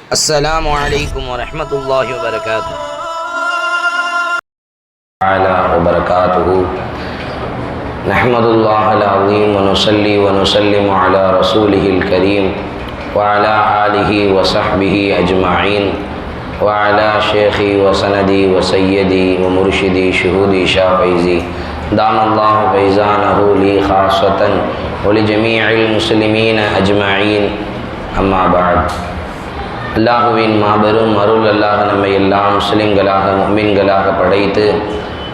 السلام عليكم ورحمة الله وبركاته. تعالى وبركاته. نحمد الله العظيم ونصلي ونسلم على رسوله الكريم وعلى آله وصحبه أجمعين وعلى شيخي وسندي وسيدي ومرشدي شهودي شافعي دام الله فيزانه لي خاصة ولجميع المسلمين أجمعين. أما بعد. அல்லாஹுவின் மாபெரும் அருள் அல்லாஹ் நம்மை எல்லாம் முஸ்லிம்களாக முஃமின்களாக படைத்து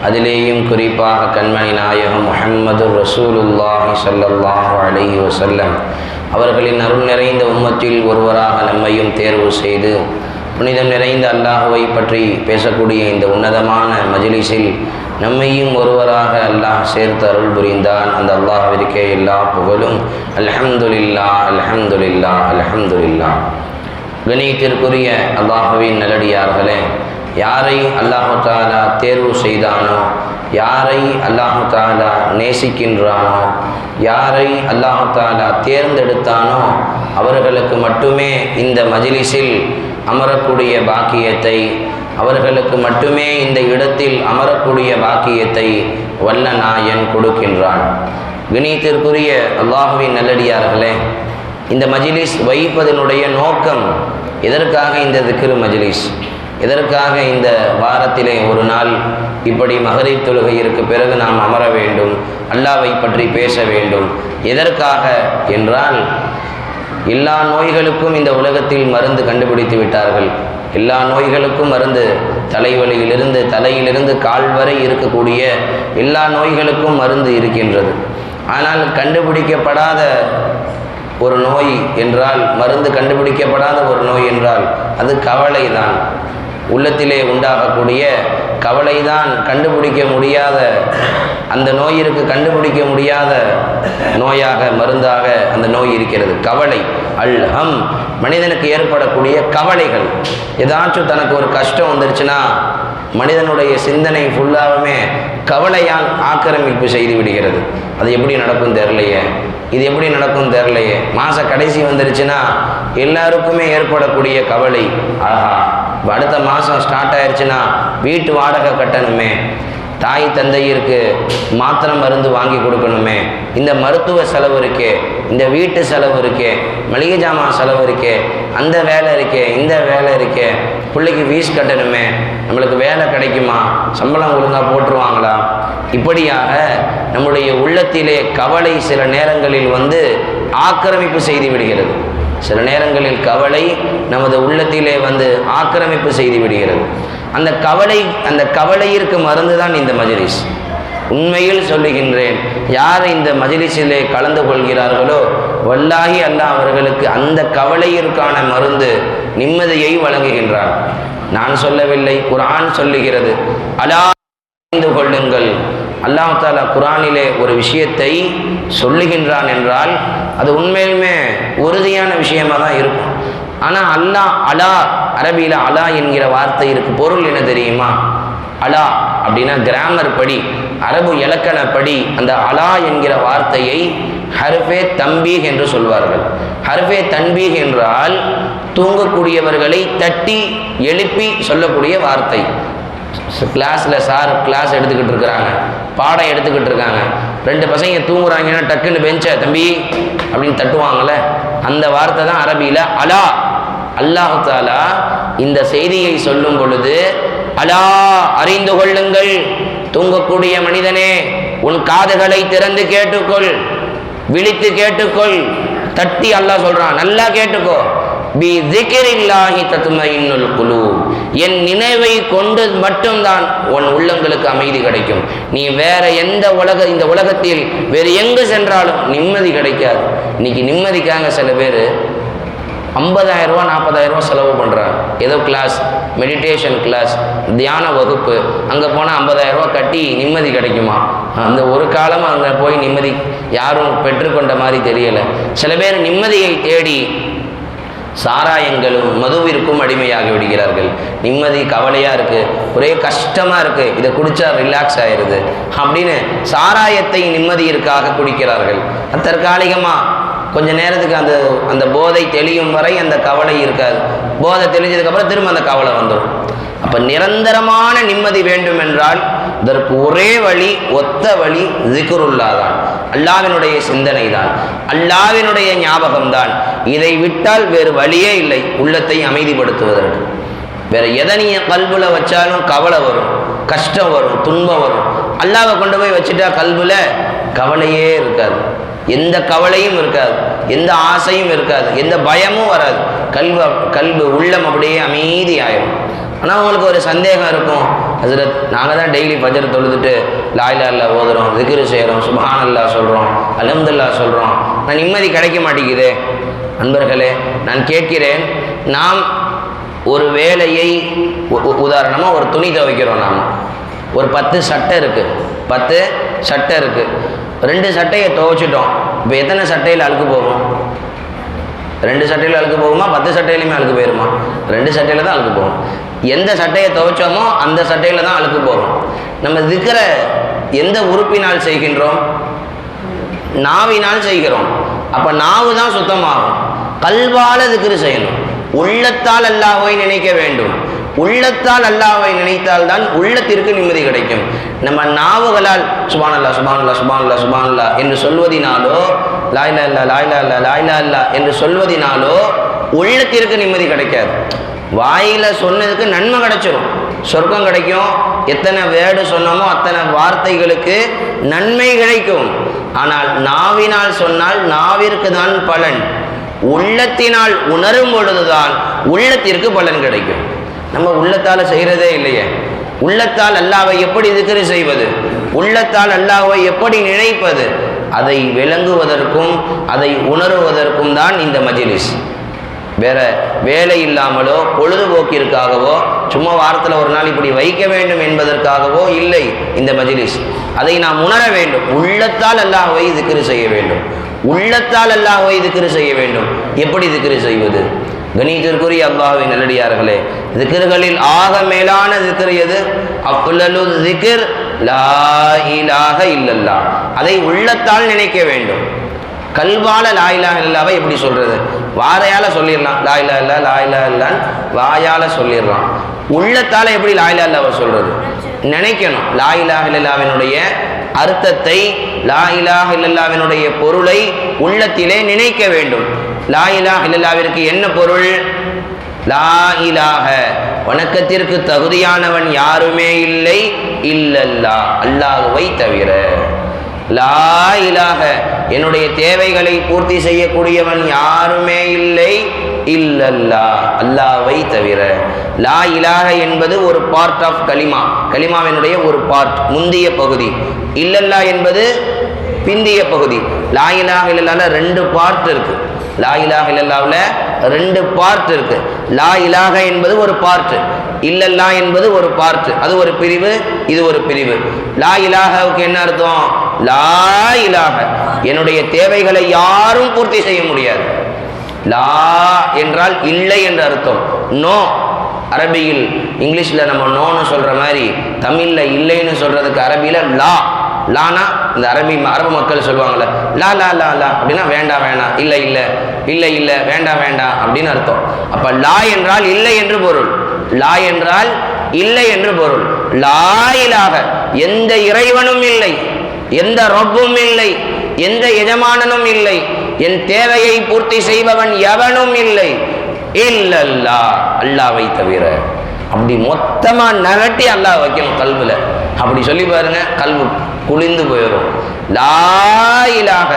அதிலேயும் குறிப்பாக கண்மணி நாயகம் முஹம்மது ரசூலுல்லாஹி ஸல்லல்லாஹு அலைஹி வஸல்லம் அவர்களின் அருள் நிறைந்த உம்மத்தில் ஒருவராக நம்மையும் தேர்வு செய்து புனிதம் நிறைந்த அல்லாஹுவை பற்றி பேசக்கூடிய இந்த உன்னதமான மஜ்லிஸில் நம்மையும் ஒருவராக அல்லாஹ் சேர்த்து அருள் புரிந்தான். அந்த அல்லாஹ்விற்கே எல்லா புகழும். அல்ஹம்துலில்லாஹ் அல்ஹம்துலில்லாஹ் அல்ஹம்துலில்லாஹ். கணியத்திற்குரிய அல்லாஹுவின் நல்லடியார்களே, யாரை அல்லாஹு தஆலா தேர்வு செய்தானோ, யாரை அல்லாஹு தஆலா நேசிக்கின்றானோ, யாரை அல்லாஹு தஆலா தேர்ந்தெடுத்தானோ அவர்களுக்கு மட்டுமே இந்த மஜ்லிஸில் அமரக்கூடிய பாக்கியத்தை, அவர்களுக்கு மட்டுமே இந்த இடத்தில் அமரக்கூடிய பாக்கியத்தை வல்ல நாயன் கொடுக்கின்றான். கணியத்திற்குரிய அல்லாஹுவின் நல்லடியார்களே, இந்த மஜ்லிஸ் வைப்பதனுடைய நோக்கம், எதற்காக இந்த திக்ர் மஜ்லிஸ், எதற்காக இந்த வாரத்திலே ஒரு நாள் இப்படி மகரிப் தொழுகையிற்கு பிறகு நாம் அமர வேண்டும், அல்லாஹ்வை பற்றி பேச வேண்டும், எதற்காக என்றால், எல்லா நோய்களுக்கும் இந்த உலகத்தில் மருந்து கண்டுபிடித்து விட்டார்கள். எல்லா நோய்களுக்கும் மருந்து, தலைவலியிலிருந்து தலையிலிருந்து கால் வரை இருக்கக்கூடிய எல்லா நோய்களுக்கும் மருந்து இருக்கின்றது. ஆனால் கண்டுபிடிக்கப்படாத ஒரு நோய் என்றால், மருந்து கண்டுபிடிக்கப்படாத ஒரு நோய் என்றால் அது கவலை தான். உள்ளத்திலே உண்டாகக்கூடிய கவலை தான் கண்டுபிடிக்க முடியாத, அந்த நோயிற்கு கண்டுபிடிக்க முடியாத நோயாக, மருந்தாக அந்த நோய் இருக்கிறது. கவலை, அல்ஹம், மனிதனுக்கு ஏற்படக்கூடிய கவலைகள். ஏதாச்சும் தனக்கு ஒரு கஷ்டம் வந்துருச்சுன்னா மனிதனுடைய சிந்தனை ஃபுல்லாகவுமே கவலையால் ஆக்கிரமிப்பு செய்து விடுகிறது. அது எப்படி நடக்கும் தெரிலையே, இது எப்படி நடக்கும் தெரிலையே. மாத கடைசி வந்துருச்சுன்னா எல்லாருக்குமே ஏற்படக்கூடிய கவலை, ஆஹா அடுத்த மாதம் ஸ்டார்ட் ஆயிடுச்சுன்னா வீட்டு வாடகை கட்டணுமே, தாய் தந்தையிற்கு மாத்திரை மருந்து வாங்கி கொடுக்கணுமே, இந்த மருத்துவ செலவு இருக்கே, இந்த வீட்டு செலவு இருக்கே, மளிகை ஜாமான் செலவு இருக்கே, அந்த வேலை இருக்கே, இந்த வேலை இருக்கே, பிள்ளைக்கு ஃபீஸ் கட்டணுமே, நம்மளுக்கு வேலை கிடைக்குமா, சம்பளம் ஒழுங்காக போட்டுருவாங்களா. இப்படியாக நம்முடைய உள்ளத்திலே கவலை சில நேரங்களில் ஆக்கிரமிப்பு செய்து விடுகிறது. சில நேரங்களில் கவலை நமது உள்ளத்திலே ஆக்கிரமிப்பு செய்து விடுகிறது. அந்த கவலையிற்கு மருந்து தான் இந்த மஜ்லிஸ். உண்மையில் சொல்லுகின்றேன், யார் இந்த மஜ்லிஸிலே கலந்து கொள்கிறார்களோ வல்லாஹி அல்லாஹ் அவர்களுக்கு அந்த கவலையிற்கான மருந்து, நிம்மதியை வழங்குகின்றான். நான் சொல்லவில்லை, குர்ஆன் சொல்லுகிறது. அலா அறிந்து கொள்ளுங்கள். அல்லாஹ் தஆலா குர்ஆனிலே ஒரு விஷயத்தை சொல்லுகின்றான் என்றால் அது உண்மையிலுமே உறுதியான விஷயமாக தான் இருக்கும். ஆனால் அல்லாஹ், அலா, அரபியில் அலா என்கிற வார்த்தை இருக்கு. பொருள் என்ன தெரியுமா? அலா அப்படின்னா கிராமர் படி, அரபு இலக்கணப்படி அந்த அலா என்கிற வார்த்தையை ஹர்ஃபே தம்பீக் என்று சொல்வார்கள். ஹர்ஃபே தன்பீக் என்றால் தூங்கக்கூடியவர்களை தட்டி எழுப்பி சொல்லக்கூடிய வார்த்தை. கிளாஸில் சார் கிளாஸ் எடுத்துக்கிட்டு இருக்கிறாங்க, பாடம் எடுத்துக்கிட்டு இருக்காங்க, ரெண்டு பசங்க தூங்குறாங்கன்னா டக்குன்னு பெஞ்ச தம்பி அப்படின்னு தட்டுவாங்கள்ல, அந்த வார்த்தை தான் அரபியில் அலா. அல்லாஹ் தஆலா இந்த செய்தியை சொல்லும் பொழுது, அலா அறிந்து கொள்ளுங்கள், தூங்கக்கூடிய மனிதனே உன் காதுகளை திறந்து கேட்டுக்கொள், விழித்து கேட்டுக்கொள். தட்டி அல்லாஹ் சொல்றான், நல்லா கேட்டுக்கோ. பி திக்ரில்லாஹி தத்மஇன்னுல் குலூப், என் நினைவை கொண்டு மட்டும்தான் உன் உள்ளங்களுக்கு அமைதி கிடைக்கும். நீ வேற எந்த இந்த உலகத்தில் வேறு எங்கு சென்றாலும் நிம்மதி கிடைக்காது. இன்னைக்கு நிம்மதிக்காக சில பேர் 50,000 ரூபா 40,000 ரூபா செலவு பண்ணுறாங்க. ஏதோ கிளாஸ், மெடிடேஷன் கிளாஸ், தியான வகுப்பு, அங்கே போனால் 50,000 ரூபா கட்டி நிம்மதி கிடைக்குமா? அந்த ஒரு காலம் அங்கே போய் நிம்மதி யாரும் பெற்றுக்கொண்ட மாதிரி தெரியலை. சில பேர் நிம்மதியை தேடி சாராயங்களும் மதுவிற்கும் அடிமையாகி விடுகிறார்கள். நிம்மதி கவலையாக இருக்குது, ஒரே கஷ்டமாக இருக்குது, இதை குடித்தா ரிலாக்ஸ் ஆயிடுது அப்படின்னு சாராயத்தை நிம்மதியிற்காக குடிக்கிறார்கள். தற்காலிகமாக கொஞ்ச நேரத்துக்கு அந்த போதை தெளியும் வரை அந்த கவலை இருக்காது. போதை தெளிஞ்சதுக்கப்புறம் திரும்ப அந்த கவலை வந்துடும். அப்போ நிரந்தரமான நிம்மதி வேண்டும் என்றால் இதற்கு ஒரே வழி, ஒத்த வழி ஜிக்ருல்லா தான், அல்லாஹ்வினுடைய சிந்தனை தான், அல்லாஹ்வினுடைய ஞாபகம்தான். இதை விட்டால் வேறு வழியே இல்லை உள்ளத்தை அமைதிப்படுத்துவதற்கு. வேற எதை நீ கல்புல வச்சாலும் கவலை வரும், கஷ்டம் வரும், துன்பம் வரும். அல்லாஹ்வை கொண்டு போய் வச்சுட்டா கல்புல கவலையே இருக்காது, எந்த கவலையும் இருக்காது, எந்த ஆசையும் இருக்காது, எந்த பயமும் வராது. கல்பு உள்ளம் அப்படியே அமைதியாயிரும். ஆனால் உங்களுக்கு ஒரு சந்தேகம் இருக்கும், ஹஸ்ரத் நாங்கள் தான் டெய்லி ஃபஜர் தொழுதுட்டு லா இலாஹா இல்லல்லாஹ் ஓதுறோம், திக்ரு செய்கிறோம், சுப்ஹானல்லாஹ் சொல்கிறோம், அல்ஹம்துலில்லாஹ் சொல்கிறோம், நான் நிம்மதி கிடைக்க மாட்டேங்குதே. நண்பர்களே, நான் கேட்கிறேன், நாம் ஒரு வேலையை உதாரணமாக ஒரு துணி துவைக்கிறோம். நாம் ஒரு 10 சட்டை இருக்குது, 10 சட்டை இருக்குது, 2 சட்டையை துவைச்சிட்டோம். இப்போ எத்தனை சட்டையில் அழுக்கு போகும்? 2 சட்டையில் அழுக்கு போகுமா? 10 சட்டையிலுமே அழுக்கு போயிருமா? 2 சட்டையில் தான் அழுக்கு போகும். எந்த சட்டையை துவைச்சோமோ அந்த சட்டையில் தான் அழுக்கு போகும். நம்ம திக்ர எந்த உறுப்பினால் செய்கின்றோம்? நாவினால் செய்கிறோம். அப்போ நாவு தான் சுத்தமாகும். கல்வால திக்ரு செய்யணும். உள்ளத்தால் அல்லாஹ்வை நினைக்க வேண்டும். உள்ளத்தால் அல்லாஹ்வை நினைத்தால் தான் உள்ளத்திற்கு நிம்மதி கிடைக்கும். நம்ம நாவுகளால் சுப்ஹானல்லாஹ் சுப்ஹானல்லாஹ் சுப்ஹானல்லாஹ் சுப்ஹானல்லாஹ் என்று சொல்வதினாலோ, லா இலாஹா இல்லல்லாஹ் லா இலாஹா இல்லல்லாஹ் லா இலாஹா இல்லல்லாஹ் என்று சொல்வதினாலோ உள்ளத்திற்கு நிம்மதி கிடைக்காது. வாயில சொன்னதுக்கு நன்மை கிடைச்சிடும், சொர்க்கம் கிடைக்கும். எத்தனை வேர்டு சொன்னோமோ அத்தனை வார்த்தைகளுக்கு நன்மை கிடைக்கும். ஆனால் நாவினால் சொன்னால் நாவிற்கு தான் பலன். உள்ளத்தினால் உணரும் பொழுதுதான் உள்ளத்திற்கு பலன் கிடைக்கும். நம்ம உள்ளத்தால் செய்கிறதே இல்லையே. உள்ளத்தால் அல்லாஹ்வை எப்படி திக்ரு செய்வது, உள்ளத்தால் அல்லாஹ்வை எப்படி நினைப்பது, அதை விளங்குவதற்கும் அதை உணருவதற்கும் தான் இந்த மஜ்லிஸ். வேற வேலை இல்லாமலோ பொழுதுபோக்கிற்காகவோ சும்மா வாரத்தில் ஒரு நாள் இப்படி வைக்க வேண்டும் என்பதற்காகவோ இல்லை இந்த மஜ்லிஸ். அதை நாம் உணர வேண்டும். உள்ளத்தால் அல்லாஹ்வை திக்ரு செய்ய வேண்டும், உள்ளத்தால் அல்லாஹ்வை திக்ரு செய்ய வேண்டும். எப்படி திக்ரு செய்வது? கணித்திற்குரிய அல்லாஹ்வின் நல்லடியார்களே, திக்ருகளில் ஆக மேலான திக்ர் எது? அஃலலு திக்ர் லா இலாஹ இல்லல்லாஹ். அதை உள்ளத்தால் நினைக்க வேண்டும். கல்வால லா இலாஹா இல்லல்லாஹ்வை எப்படி சொல்றது? வாரையால சொல்லிடலாம் லா இலாஹா இல்லல்லாஹ் லா இலாஹா இல்லல்லாஹ், வாயால சொல்லிடலாம். உள்ளத்தால எப்படி லா இலாஹா இல்லல்லாஹ்வை சொல்றது? நினைக்கணும். லா இலாஹா இல்லல்லாஹ்வினுடைய அர்த்தத்தை, லா இலாஹா இல்லல்லாஹ்வினுடைய பொருளை உள்ளத்திலே நினைக்க வேண்டும். லா இலாஹா இல்லல்லாஹ்விற்கு என்ன பொருள்? லா இலாஹ, வணக்கத்திற்கு தகுதியானவன் யாருமே இல்லை, இல்லல்லாஹ், அல்லாஹ்வை தவிர. லா இலாஹ, என்னுடைய தேவைகளை பூர்த்தி செய்யக்கூடியவன் யாருமே இல்லை, இல்லல்லாஹ், அல்லாஹ்வை தவிர. லா இலாஹ என்பது ஒரு பார்ட் ஆஃப் கலிமா, கலிமாவினுடைய ஒரு பார்ட், முந்திய பகுதி. இல்லல்லாஹ் என்பது பிந்திய பகுதி. லா இலாஹ இல்லல்லாஹ்ல 2 பார்ட் இருக்கு. லா இலாஹ இல்லல்லாஹ்ல 2 பார்ட் இருக்கு. லா இலாஹ என்பது ஒரு பார்ட், இல்லல்லாஹ் என்பது ஒரு பார்ட். அது ஒரு பிரிவு, இது ஒரு பிரிவு. லா இலாஹவுக்கு என்ன அர்த்தம்? லா இலாஹ, என்னுடைய தேவைகளை யாரும் பூர்த்தி செய்ய முடியாது. லா என்றால் இல்லை என்ற அர்த்தம். நோ, அரபியில், இங்கிலீஷில் நம்ம நோன்னு சொல்கிற மாதிரி தமிழில் இல்லைன்னு சொல்கிறதுக்கு அரபியில் லா. லானா இந்த அரபு மக்கள் சொல்லுவாங்கள்ல, லா லா லா லா அப்படின்னா வேண்டாம் வேண்டாம், இல்லை இல்லை இல்லை இல்லை வேண்டாம் வேண்டாம் அப்படின்னு அர்த்தம். அப்போ லா என்றால் இல்லை என்று பொருள். லா என்றால் இல்லை என்று பொருள். லா இலாஹ, எந்த இறைவனும் இல்லை, எந்த ரப்பும் இல்லை, எந்த எஜமானனும் இல்லை, என் தேவையை பூர்த்தி செய்பவன் எவனும் இல்லை, இல்லல்லாஹ், அல்லாஹ்வை தவிர. அப்படி மொத்தமா நகட்டி அல்லாஹ் வைக்கணும் கல்வுல. அப்படி சொல்லி பாருங்க, கல்வு குளிந்து போயிடும். லா இலாஹ,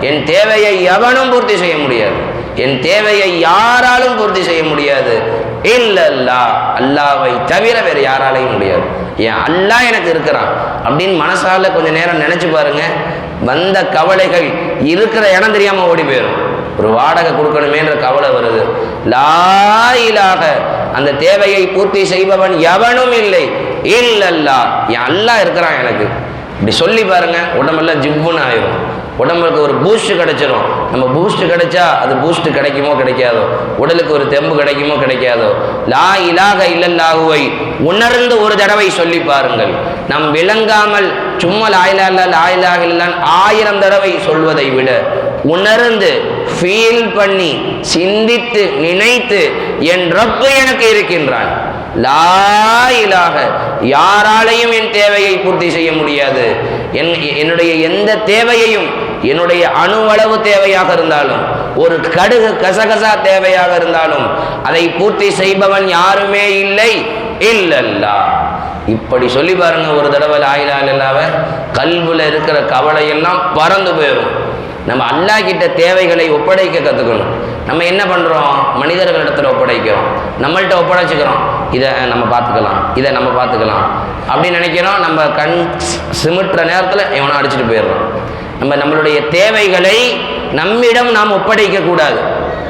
என் தேவையை எவனும் பூர்த்தி செய்ய முடியாது, என் தேவையை யாராலும் பூர்த்தி செய்ய முடியாது, இல்லல்லாஹ், அல்லாஹ்வை தவிர வேறு யாராலையும் முடியாது. ஏன் அல்லாஹ் எனக்கு இருக்கிறான் அப்படின்னு மனசால கொஞ்சம் நேரம் நினைச்சு பாருங்க. வந்த கவலைகள் இருக்கிற இடம் தெரியாம ஓடி போயிடும். ஒரு வாடகை கொடுக்கணுமேன்ற கவலை வருது. லா இலாஹ, அந்த தேவையை பூர்த்தி செய்பவன் எவனும் இல்லை, இல்லல்லாஹ், என் அல்லாஹ் இருக்கிறான் எனக்கு. இப்படி சொல்லி பாருங்க, உடம்பெல்லாம் ஜிவ்வுன்னு ஆயிரும். உடம்புக்கு ஒரு பூஸ்ட் கிடைச்சிடும். நம்ம பூஸ்ட் கிடைச்சா அது பூஸ்ட் கிடைக்குமோ கிடைக்காதோ, உடலுக்கு ஒரு தெம்பு கிடைக்குமோ கிடைக்காதோ. லா இலாஹ இல்லல்லாஹுவை உணர்ந்து ஒரு தடவை சொல்லி பாருங்கள். நாம் விளங்காமல் சும்மா லா இலாஹ இல்லல்லாஹ் 1000 தடவை சொல்வதை விட உணர்ந்து ஃபீல் பண்ணி சிந்தித்து நினைத்து என் ரப்பு எனக்கு இருக்கின்றான், லா இலாஹ யாராலையும் என் தேவையை பூர்த்தி செய்ய முடியாது, என்னுடைய எந்த தேவையையும், என்னுடைய அணுவளவு தேவையாக இருந்தாலும், ஒரு கடுகு கசகசா தேவையாக இருந்தாலும் அதை பூர்த்தி செய்பவன் யாருமே இல்லை இல்லல்லாஹ். இப்படி சொல்லி பாருங்க ஒரு தடவை லா இலாஹ இல்லல்லாஹ்வை, கல்புல இருக்கிற கவலை எல்லாம் பறந்து போயிடும். நம்ம அல்லாஹ் கிட்ட தேவைகளை ஒப்படைக்க கற்றுக்கணும். நம்ம என்ன பண்ணுறோம், மனிதர்களிடத்தில் ஒப்படைக்கிறோம், நம்மள்கிட்ட ஒப்படைச்சிக்கிறோம், இதை நம்ம பார்த்துக்கலாம், இதை நம்ம பார்த்துக்கலாம் அப்படின்னு நினைக்கிறோம். நம்ம கண் சிமிட்டுற நேரத்தில் இவனை அடிச்சுட்டு போயிடுறோம். நம்மளுடைய தேவைகளை நம்மிடம் நாம் ஒப்படைக்க கூடாது.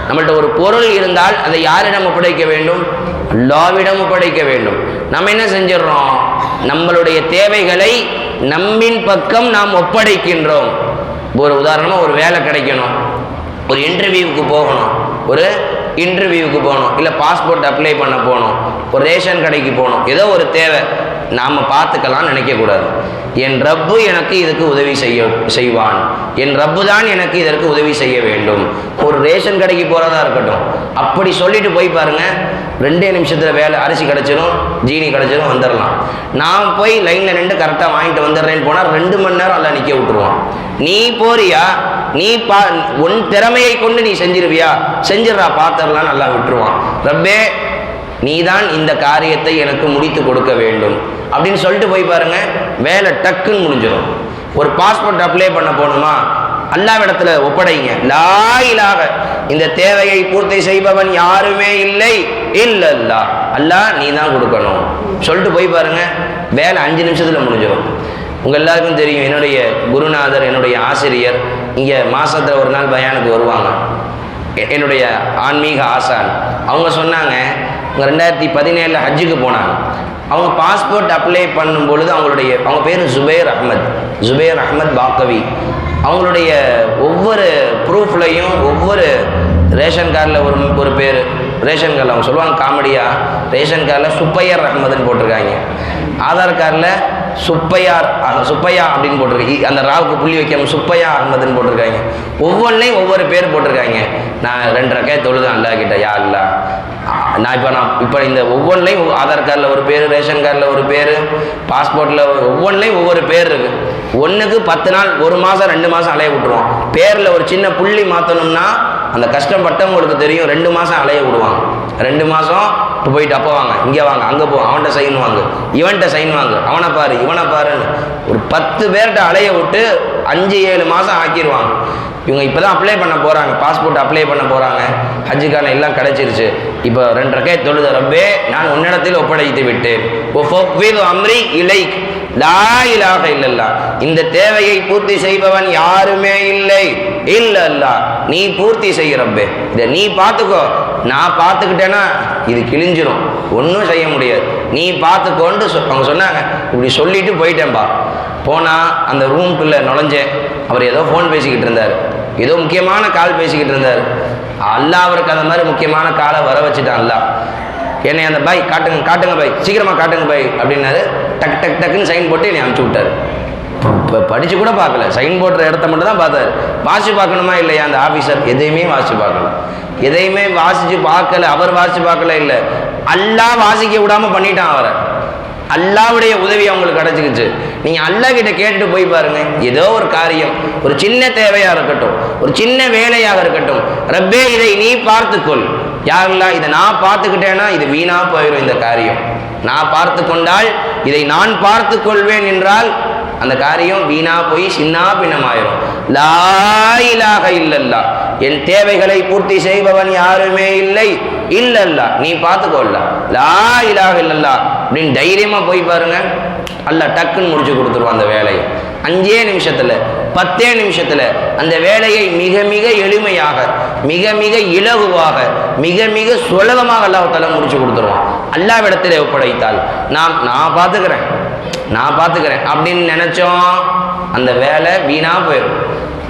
நம்மள்ட்ட ஒரு பொருள் இருந்தால் அதை யாரிடம் ஒப்படைக்க வேண்டும், அல்லாஹ்விடம் ஒப்படைக்க வேண்டும். நம்ம என்ன செஞ்சிடறோம், நம்மளுடைய தேவைகளை நம்மின் பக்கம் நாம் ஒப்படைக்கின்றோம். ஒரு உதாரணமாக ஒரு வேலை கிடைக்கணும், ஒரு இன்டர்வியூவுக்கு போகணும், இல்லை பாஸ்போர்ட் அப்ளை பண்ண போகணும், ஒரு ரேஷன் கடைக்கு போகணும், ஏதோ ஒரு தேவை நாம் பார்த்துக்கலாம்னு நினைக்கக்கூடாது. என் ரப்பு எனக்கு இதுக்கு உதவி செய்வான், என் ரப்பு தான் எனக்கு இதற்கு உதவி செய்ய வேண்டும். ஒரு ரேஷன் கடைக்கு போகிறதா இருக்கட்டும், அப்படி சொல்லிட்டு போய் பாருங்கள், 2 நிமிஷத்தில் வேலை, அரிசி கிடச்சிரும், ஜீனி கிடச்சிரும், வந்துடலாம். நான் போய் லைனில் நின்று கரெக்டாக வாங்கிட்டு வந்துடுறேன்னு போனால் 2 மணி நேரம் எல்லாம் நிற்க விட்டுருவான். நீ போறியா, நீ உன் திறமையை கொண்டு நீ செஞ்சிருவியா, செஞ்சிடறா, பார்த்துடலாம், நல்லா விட்டுருவான். ரப்பே நீதான் இந்த காரியத்தை எனக்கு முடித்து கொடுக்க வேண்டும் அப்படின்னு சொல்லிட்டு போய் பாருங்க, வேலை டக்குன்னு முடிஞ்சிடும். ஒரு பாஸ்போர்ட் அப்ளை பண்ண போகணுமா, அல்லாஹ்விடத்துல ஒப்படைங்க, லா இலாஹ இந்த தேவையை பூர்த்தி செய்பவன் யாருமே இல்லை இல்லல்லாஹ், அல்லாஹ் நீ தான் கொடுக்கணும் சொல்லிட்டு போய் பாருங்க, வேலை 5 நிமிஷத்தில் முடிஞ்சிடும். உங்கள் எல்லாருக்கும் தெரியும், என்னுடைய குருநாதர், என்னுடைய ஆசிரியர் இங்கே மாதத்தில் ஒரு நாள் பயானுக்கு வருவாங்க. என்னுடைய ஆன்மீக ஆசான் அவங்க சொன்னாங்க, 2017 ஹஜ்ஜுக்கு போனாங்க. அவங்க பாஸ்போர்ட் அப்ளை பண்ணும் பொழுது அவங்க பேர் ஜுபைர் அஹ்மத் பாக்கவி. அவங்களுடைய ஒவ்வொரு ப்ரூஃப்லையும் ஒவ்வொரு ரேஷன் கார்டில் ஒரு பேர், ரேஷன் கார்டில் அவங்க சொல்லுவாங்க காமெடியாக, ரேஷன் கார்டில் சுப்பையார் அஹ்மதுன்னு போட்டிருக்காங்க, ஆதார் கார்டில் சுப்பையா அப்படின்னு போட்டிருக்கு, அந்த ராவுக்கு புள்ளி வைக்காம சுப்பையா அஹ்மதுன்னு போட்டிருக்காங்க. ஒவ்வொன்றையும் ஒவ்வொரு பேர் போட்டிருக்காங்க. நான் 2 ரக்காத் தொழுதேன் அல்லாஹ் கிட்ட, யா அல்லாஹ் இப்போ இந்த ஒவ்வொன்றையும் ஆதார் கார்டில் ஒரு பேர், ரேஷன் கார்டில் ஒரு பேர், பாஸ்போர்ட்டில் ஒவ்வொன்றையும் ஒவ்வொரு பேர் இருக்குது. ஒன்றுக்கு 10 நாள், 1 மாதம் 2 மாதம் அலைய விட்டுருவோம். பேரில் ஒரு சின்ன புள்ளி மாற்றணும்னா அந்த கஷ்டப்பட்டவங்களுக்கு தெரியும், 2 மாதம் அலைய விடுவாங்க. 2 மாதம் இப்போ போயிட்டு அப்போ வாங்க, இங்கே வாங்க, அங்கே போ, அவன்கிட்ட சைன் வாங்க, இவன்கிட்ட சைன் வாங்க, அவனை பாரு இவனை பாருன்னு ஒரு 10 பேர்கிட்ட அலைய விட்டு 5-7 மாதம் ஆக்கிடுவாங்க. இவங்க இப்போ தான் அப்ளை பண்ண போகிறாங்க, பாஸ்போர்ட் அப்ளை பண்ண போகிறாங்க, ஹஜ்ஜுக்கான எல்லாம் கிடச்சிருச்சு. இப்போ 2 ரக்காத் தொழுத, ரப்பே நான் உன்னிடத்தில் ஒப்படைத்து விட்டேன், அம்ரி இலைக் லா இலாஹ இல்லல்லாஹ் இந்த தேவையை பூர்த்தி செய்பவன் யாருமே இல்லை இல்லல்லாஹ், நீ பூர்த்தி செய்ய ரப்பே, இதை நீ பார்த்துக்கோ, நான் பார்த்துக்கிட்டேன்னா இது கிழிஞ்சிரும், ஒன்றும் செய்ய முடியாது, நீ பார்த்துக்கோன்னு அவங்க சொன்னாங்க. இப்படி சொல்லிட்டு போயிட்டேன்பா. போனால் அந்த ரூம்குள்ளே நுழைஞ்சேன். அவர் ஏதோ ஃபோன் பேசிக்கிட்டு இருந்தார், ஏதோ முக்கியமான கால் பேசிக்கிட்டு இருந்தார். அல்லாஹ் அவருக்கு அந்த மாதிரி முக்கியமான காலை வர வச்சுட்டான். அல்லாஹ் என்னை அந்த பை காட்டுங்க பை, சீக்கிரமாக காட்டுங்க பை அப்படின்னாரு. டக்குன்னு சைன் போட்டு என்னை அனுப்பிச்சி விட்டார். இப்போ படித்து கூட பார்க்கல, சைன் போடுற இடத்த மட்டும் தான் பார்த்தாரு. வாசிச்சு பார்க்கணுமா இல்லையா அந்த ஆஃபீஸர், எதையுமே வாசிச்சு பார்க்கல, எதையுமே வாசித்து பார்க்கல. அவர் வாசித்து பார்க்கல, இல்லை அல்லாஹ் வாசிக்க விடாமல் பண்ணிட்டான் அவரை. அல்லாஹ்வுடைய உதவி அவங்களுக்கு கிடச்சிக்கிச்சு. நீங்கள் அல்லாஹ் கிட்ட கேட்டுட்டு போய் பாருங்க, ஏதோ ஒரு காரியம், ஒரு சின்ன தேவையாக இருக்கட்டும், ஒரு சின்ன வேலையாக இருக்கட்டும், ரப்பே இதை நீ பார்த்துக்கொள், யாரெல்லாம் இதை நான் பார்த்துக்கிட்டேன்னா இது வீணாக போயிடும், இந்த காரியம் நான் பார்த்து கொண்டால் இதை நான் பார்த்து கொள்வேன் என்றால் அந்த காரியம் வீணா போய் சின்னா பின்னமாயிரும். லா இலாஹ இல்லல்லாஹ் என் தேவைகளை பூர்த்தி செய்பவன் யாருமே இல்லை இல்லல்லாஹ், நீ பார்த்துக்கொள்ள லா இலாஹ இல்லல்லாஹ் அப்படின்னு தைரியமாக போய் பாருங்க, அல்லாஹ் டக்குன்னு முடிச்சு கொடுத்துருவான் அந்த வேலையை. 5 நிமிஷத்தில் 10 நிமிஷத்தில் அந்த வேலையை மிக மிக எளிமையாக, மிக மிக இலகுவாக, மிக மிக சுலபமாக அல்லாஹ் தஆலா முடிச்சு கொடுத்துருவான். அல்லாஹ்விடத்தில் ஒப்படைத்தால் நான் பார்த்துக்கிறேன் அப்படின்னு நினச்சோம், அந்த வேலை வீணாக போயிடும்.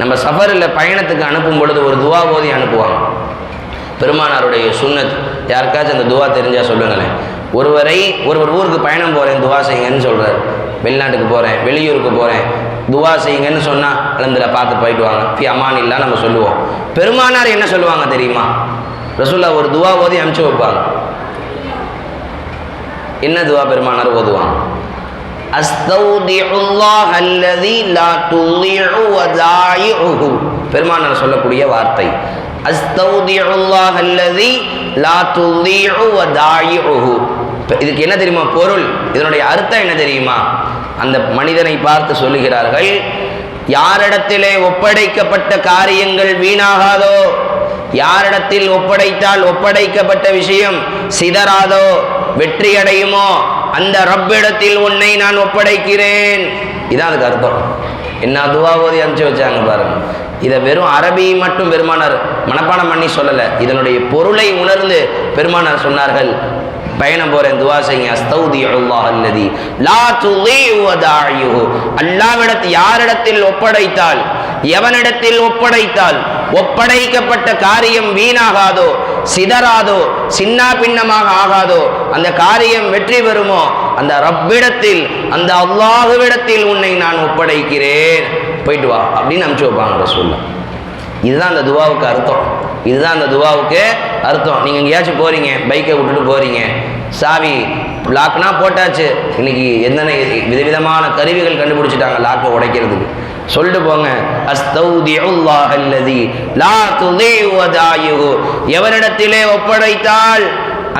நம்ம சஃபரில் பயணத்துக்கு அனுப்பும் பொழுது ஒரு துவா ஓதி அனுப்புவாங்க. பெருமானாருடைய சுன்னத், யாருக்காச்சும் அந்த துவா தெரிஞ்சால் சொல்லுங்களேன். ஒருவர் ஊருக்கு பயணம் போகிறேன் துவா செய்யுங்கன்னு சொல்கிறார். வெளிநாட்டுக்கு போகிறேன், வெளியூருக்கு போகிறேன், துவா செய்யுங்கன்னு சொன்னால் அல்ஹம்துலில்லாஹ் பார்த்து போயிட்டு வாங்க, ஃபி அமான் இல்லா நம்ம சொல்லுவோம். பெருமானார் என்ன சொல்லுவாங்க தெரியுமா? ரசூலுல்லாஹ் ஒரு துவா ஓதி அனுப்பிச்சு வைப்பாங்க. என்ன துவா பெருமானார் ஓதுவாங்க? அஸ்தௌதிஉல்லாஹ் அல்லதி லா துலிஉ வதாயிஉஹு. பெருமானார் சொல்லக்கூடிய வார்த்தை அஸ்தௌதிஉல்லாஹ் அல்லதி லா துலிஉ வதாயிஉஹு. இதுக்கு என்ன தெரியுமா பொருள்? இதனுடைய அர்த்தம் என்ன தெரியுமா? அந்த மனிதனை பார்த்து சொல்லுகிறார்கள், யாரிடத்திலே ஒப்படைக்கப்பட்ட காரியங்கள் வீணாகாதோ, யாரிடத்தில் ஒப்படைத்தால் ஒப்படைக்கப்பட்ட விஷயம் சிதறாதோ, வெற்றி அடையுமோ, அந்த ரப்பிடத்தில் உன்னை நான் ஒப்படைக்கிறேன். இதான் அதுக்கு அர்த்தம். என்ன துவா ஓதி அனுப்பிச்சு வச்சாங்க பாருங்க. இதை வெறும் அரபி மட்டும் பெருமானார் மனப்பாடம் பண்ணி சொல்லலை, இதனுடைய பொருளை உணர்ந்து பெருமானார் சொன்னார்கள், பயணம் போறேன் துவா செய்யுங்க, அஸ்தௌதிஉல்லாஹ் அல்லதி லா துலீஉ வதாயிஹு. அல்லாஹ்விடத்தில் யாரிடத்தில் ஒப்படைத்தால், எவனிடத்தில் ஒப்படைத்தால் ஒப்படைக்கப்பட்ட காரியம் வீணாகாதோ, சிதறாதோ, சின்ன பின்னமாக ஆகாதோ, அந்த காரியம் வெற்றி பெறுமோ, அந்த ரப்பிடத்தில், அந்த அல்லாஹ்விடத்தில் உன்னை நான் ஒப்படைக்கிறேன், போயிட்டு வா அப்படின்னு அனுப்பிச்சு வைப்பாங்க ரசூலுல்லாஹ். இதுதான் அந்த துவாவுக்கு அர்த்தம். இதுதான் அந்த துவாவுக்கு அர்த்தம். நீங்கள் எங்கேயாச்சும் போகிறீங்க, பைக்கை விட்டுட்டு போகிறீங்க, சாவி லாக்னா போட்டாச்சு, இன்னைக்கு என்னென்ன விதவிதமான கருவிகள் கண்டுபிடிச்சிட்டாங்க லாக்கை உடைக்கிறதுக்கு, சொல்லிட்டு போங்க, அஸ்தௌதிஉல்லாஹ் அல்லதி லா துலீஉ வதாயிஹு. எவரிடத்திலே ஒப்படைத்தால்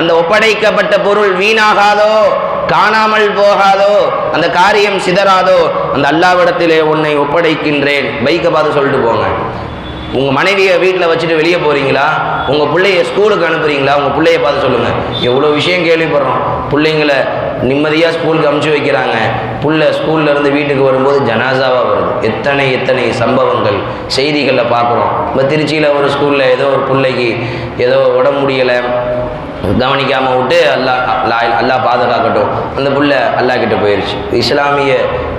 அந்த ஒப்படைக்கப்பட்ட பொருள் வீணாகாதோ, காணாமல் போகாதோ, அந்த காரியம் சிதறாதோ, அந்த அல்லாஹ்விடத்திலே உன்னை ஒப்படைக்கின்றேன். பைக்கை பார்த்து சொல்லிட்டு போங்க. உங்கள் மனைவியை வீட்டில் வச்சுட்டு வெளியே போகிறீங்களா, உங்கள் பிள்ளைய ஸ்கூலுக்கு அனுப்புறீங்களா, உங்கள் பிள்ளைய பார்த்து சொல்லுங்கள். எவ்வளோ விஷயம் கேள்விப்படுறோம். பிள்ளைங்களை நிம்மதியாக ஸ்கூலுக்கு அனுப்பிச்சி வைக்கிறாங்க, புள்ள ஸ்கூல்லேருந்து வீட்டுக்கு வரும்போது ஜனாசாவாக வருது. எத்தனை எத்தனை சம்பவங்கள் செய்திகளில் பார்க்குறோம். இப்போ திருச்சியில் ஒரு ஸ்கூலில் ஏதோ ஒரு பிள்ளைக்கு ஏதோ உடம்பு முடியலை, கவனிக்காமல் விட்டு அல்லாஹ் பாதுகாக்கட்டும், அந்த புள்ள அல்லாஹ் கிட்ட போயிடுச்சு. இஸ்லாமிய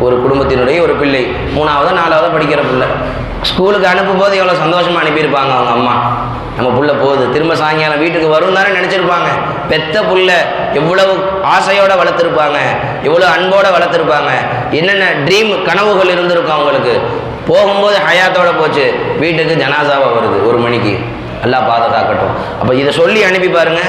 ஒரு குடும்பத்தினுடைய ஒரு பிள்ளை, 3வது 4வது படிக்கிற பிள்ளை, ஸ்கூலுக்கு அனுப்பும்போது எவ்வளோ சந்தோஷமாக அனுப்பியிருப்பாங்க அவங்க அம்மா. நம்ம புள்ள போகுது, திரும்ப சாயங்காலம் வீட்டுக்கு வரும் தானே நினச்சிருப்பாங்க. பெத்த புள்ள எவ்வளவு ஆசையோடு வளர்த்துருப்பாங்க, எவ்வளோ அன்போடு வளர்த்துருப்பாங்க, என்னென்ன ட்ரீம் கனவுகள் இருந்திருக்கும் அவங்களுக்கு. போகும்போது ஹயாத்தோடு போச்சு, வீட்டுக்கு ஜனாசாவாக வருது 1 மணிக்கு. அல்லாஹ் பாதுகாக்கட்டும். அப்போ இதை சொல்லி அனுப்பி பாருங்க,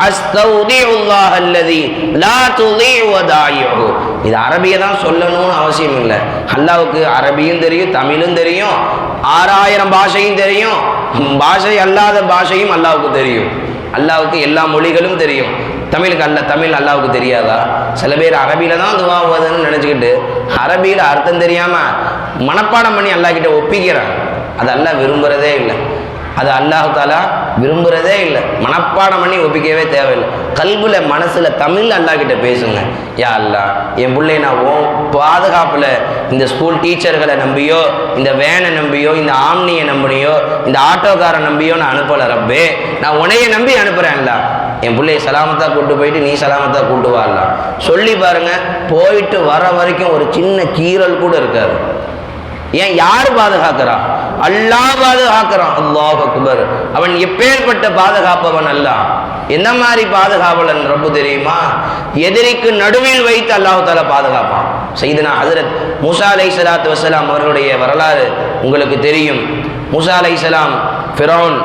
அஸ்தௌதிஉல்லாஹ் அல்லதி லா துலீஉ வதாயிஹு. இது அரபியை தான் சொல்லணும்னு அவசியம் இல்லை. அல்லாஹ்வுக்கு அரபியும் தெரியும், தமிழும் தெரியும், 6000 பாஷையும் தெரியும், பாஷை அல்லாத பாஷையும் அல்லாஹ்வுக்கு தெரியும். அல்லாஹ்வுக்கு எல்லா மொழிகளும் தெரியும். தமிழ் அல்லாஹ்வுக்கு தெரியாதா? சில பேர் அரபியில் தான் துவா ஓதுன்னு நினச்சிக்கிட்டு அரபியில் அர்த்தம் தெரியாமல் மனப்பாடம் பண்ணி அல்லாஹ் கிட்ட ஒப்பிக்கிறாங்க. அது அல்லாஹ் விரும்புகிறதே இல்லை. அது அல்லாஹ் தாலா விரும்புகிறதே இல்லை. மனப்பாடம் பண்ணி ஒப்பிக்கவே தேவையில்லை. கல்புல மனசில் தமிழ் அல்லாஹ் கிட்ட பேசுங்க. யா அல்லாஹ், என் பிள்ளை நான் பாதுகாப்பில் இந்த ஸ்கூல் டீச்சர்களை நம்பியோ, இந்த வேனை நம்பியோ, இந்த ஆம்னியை நம்பினியோ, இந்த ஆட்டோக்காரை நம்பியோ நான் அனுப்பலை ரப்பே, நான் உன்னைய நம்பி அனுப்புகிறேன். அல்ல என் பிள்ளைய சலாமத்தாக கூப்பிட்டு போயிட்டு நீ சலாமத்தாக கூப்பிட்டு வரலாம் சொல்லி பாருங்க. போயிட்டு வர வரைக்கும் ஒரு சின்ன கீறல் கூட இருக்காது. ஏன்? யார் பாதுகாக்கிறா? அல்லாஹ் பாதுகாக்கிறான். அல்லாஹ் அக்பர். அவன் எப்பேற்பட்ட பாதுகாப்பவன் அல்லாஹ். என்ன மாதிரி பாதுகாவலன் ரப்பு தெரியுமா? எதிரிக்கு நடுவில் வைத்து அல்லாஹ் தஆலா பாதுகாப்பான். சையதுனா ஹஜ்ரத் மூசா அலைஹிஸ்ஸலாத்து வஸ்ஸலாம் அவர்களுடைய வரலாறு உங்களுக்கு தெரியும். மூசா அலைஹிஸ்ஸலாம் ஃபிரௌன்,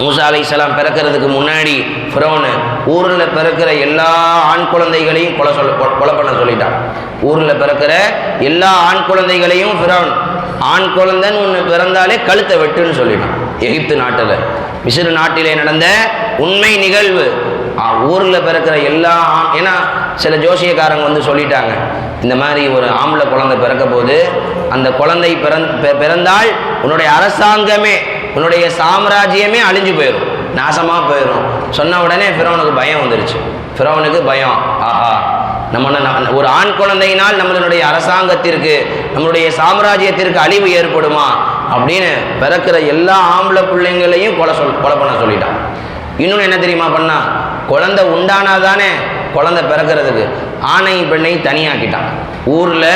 மூசா அலைஹிஸ்ஸலாம் பிறக்கிறதுக்கு முன்னாடி ஃபிரௌன் ஊரில் பிறக்கிற எல்லா ஆண் குழந்தைகளையும் கொலை பண்ண சொல்லிட்டான். ஊரில் பிறக்கிற எல்லா ஆண் குழந்தைகளையும் ஃபிரௌன் ஆண் குழந்தைன்னு ஒன்று பிறந்தாலே கழுத்தை வெட்டுன்னு சொல்லிட்டான். எகிப்து நாட்டில், மிஸ்ர் நாட்டிலே நடந்த உண்மை நிகழ்வு. ஊரில் பிறக்கிற எல்லா ஏன்னா சில ஜோசியக்காரங்க வந்து சொல்லிட்டாங்க, இந்த மாதிரி ஒரு ஆம்பளை குழந்தை பிறக்க போது அந்த குழந்தை பிறந்தால் உன்னுடைய அரசாங்கமே, உன்னுடைய சாம்ராஜ்யமே அழிஞ்சு போயிடும், நாசமாக போயிடும். சொன்ன உடனே ஃபிரௌனுக்கு பயம் வந்துருச்சு. ஃபிரௌனுக்கு பயம், ஆஹா நம்ம ஒரு ஆண் குழந்தையினால் நம்மளுடைய அரசாங்கத்திற்கு, நம்மளுடைய சாம்ராஜ்யத்திற்கு அழிவு ஏற்படுமா அப்படின்னு பிறக்கிற எல்லா ஆம்பளை பிள்ளைங்களையும் கொலை பண்ண சொல்லிட்டான். இன்னொன்று என்ன தெரியுமா பண்ணா? குழந்தை உண்டானாதானே குழந்தை பிறக்கிறதுக்கு, ஆணையும் பெண்ணையும் தனியாக்கிட்டான். ஊரில்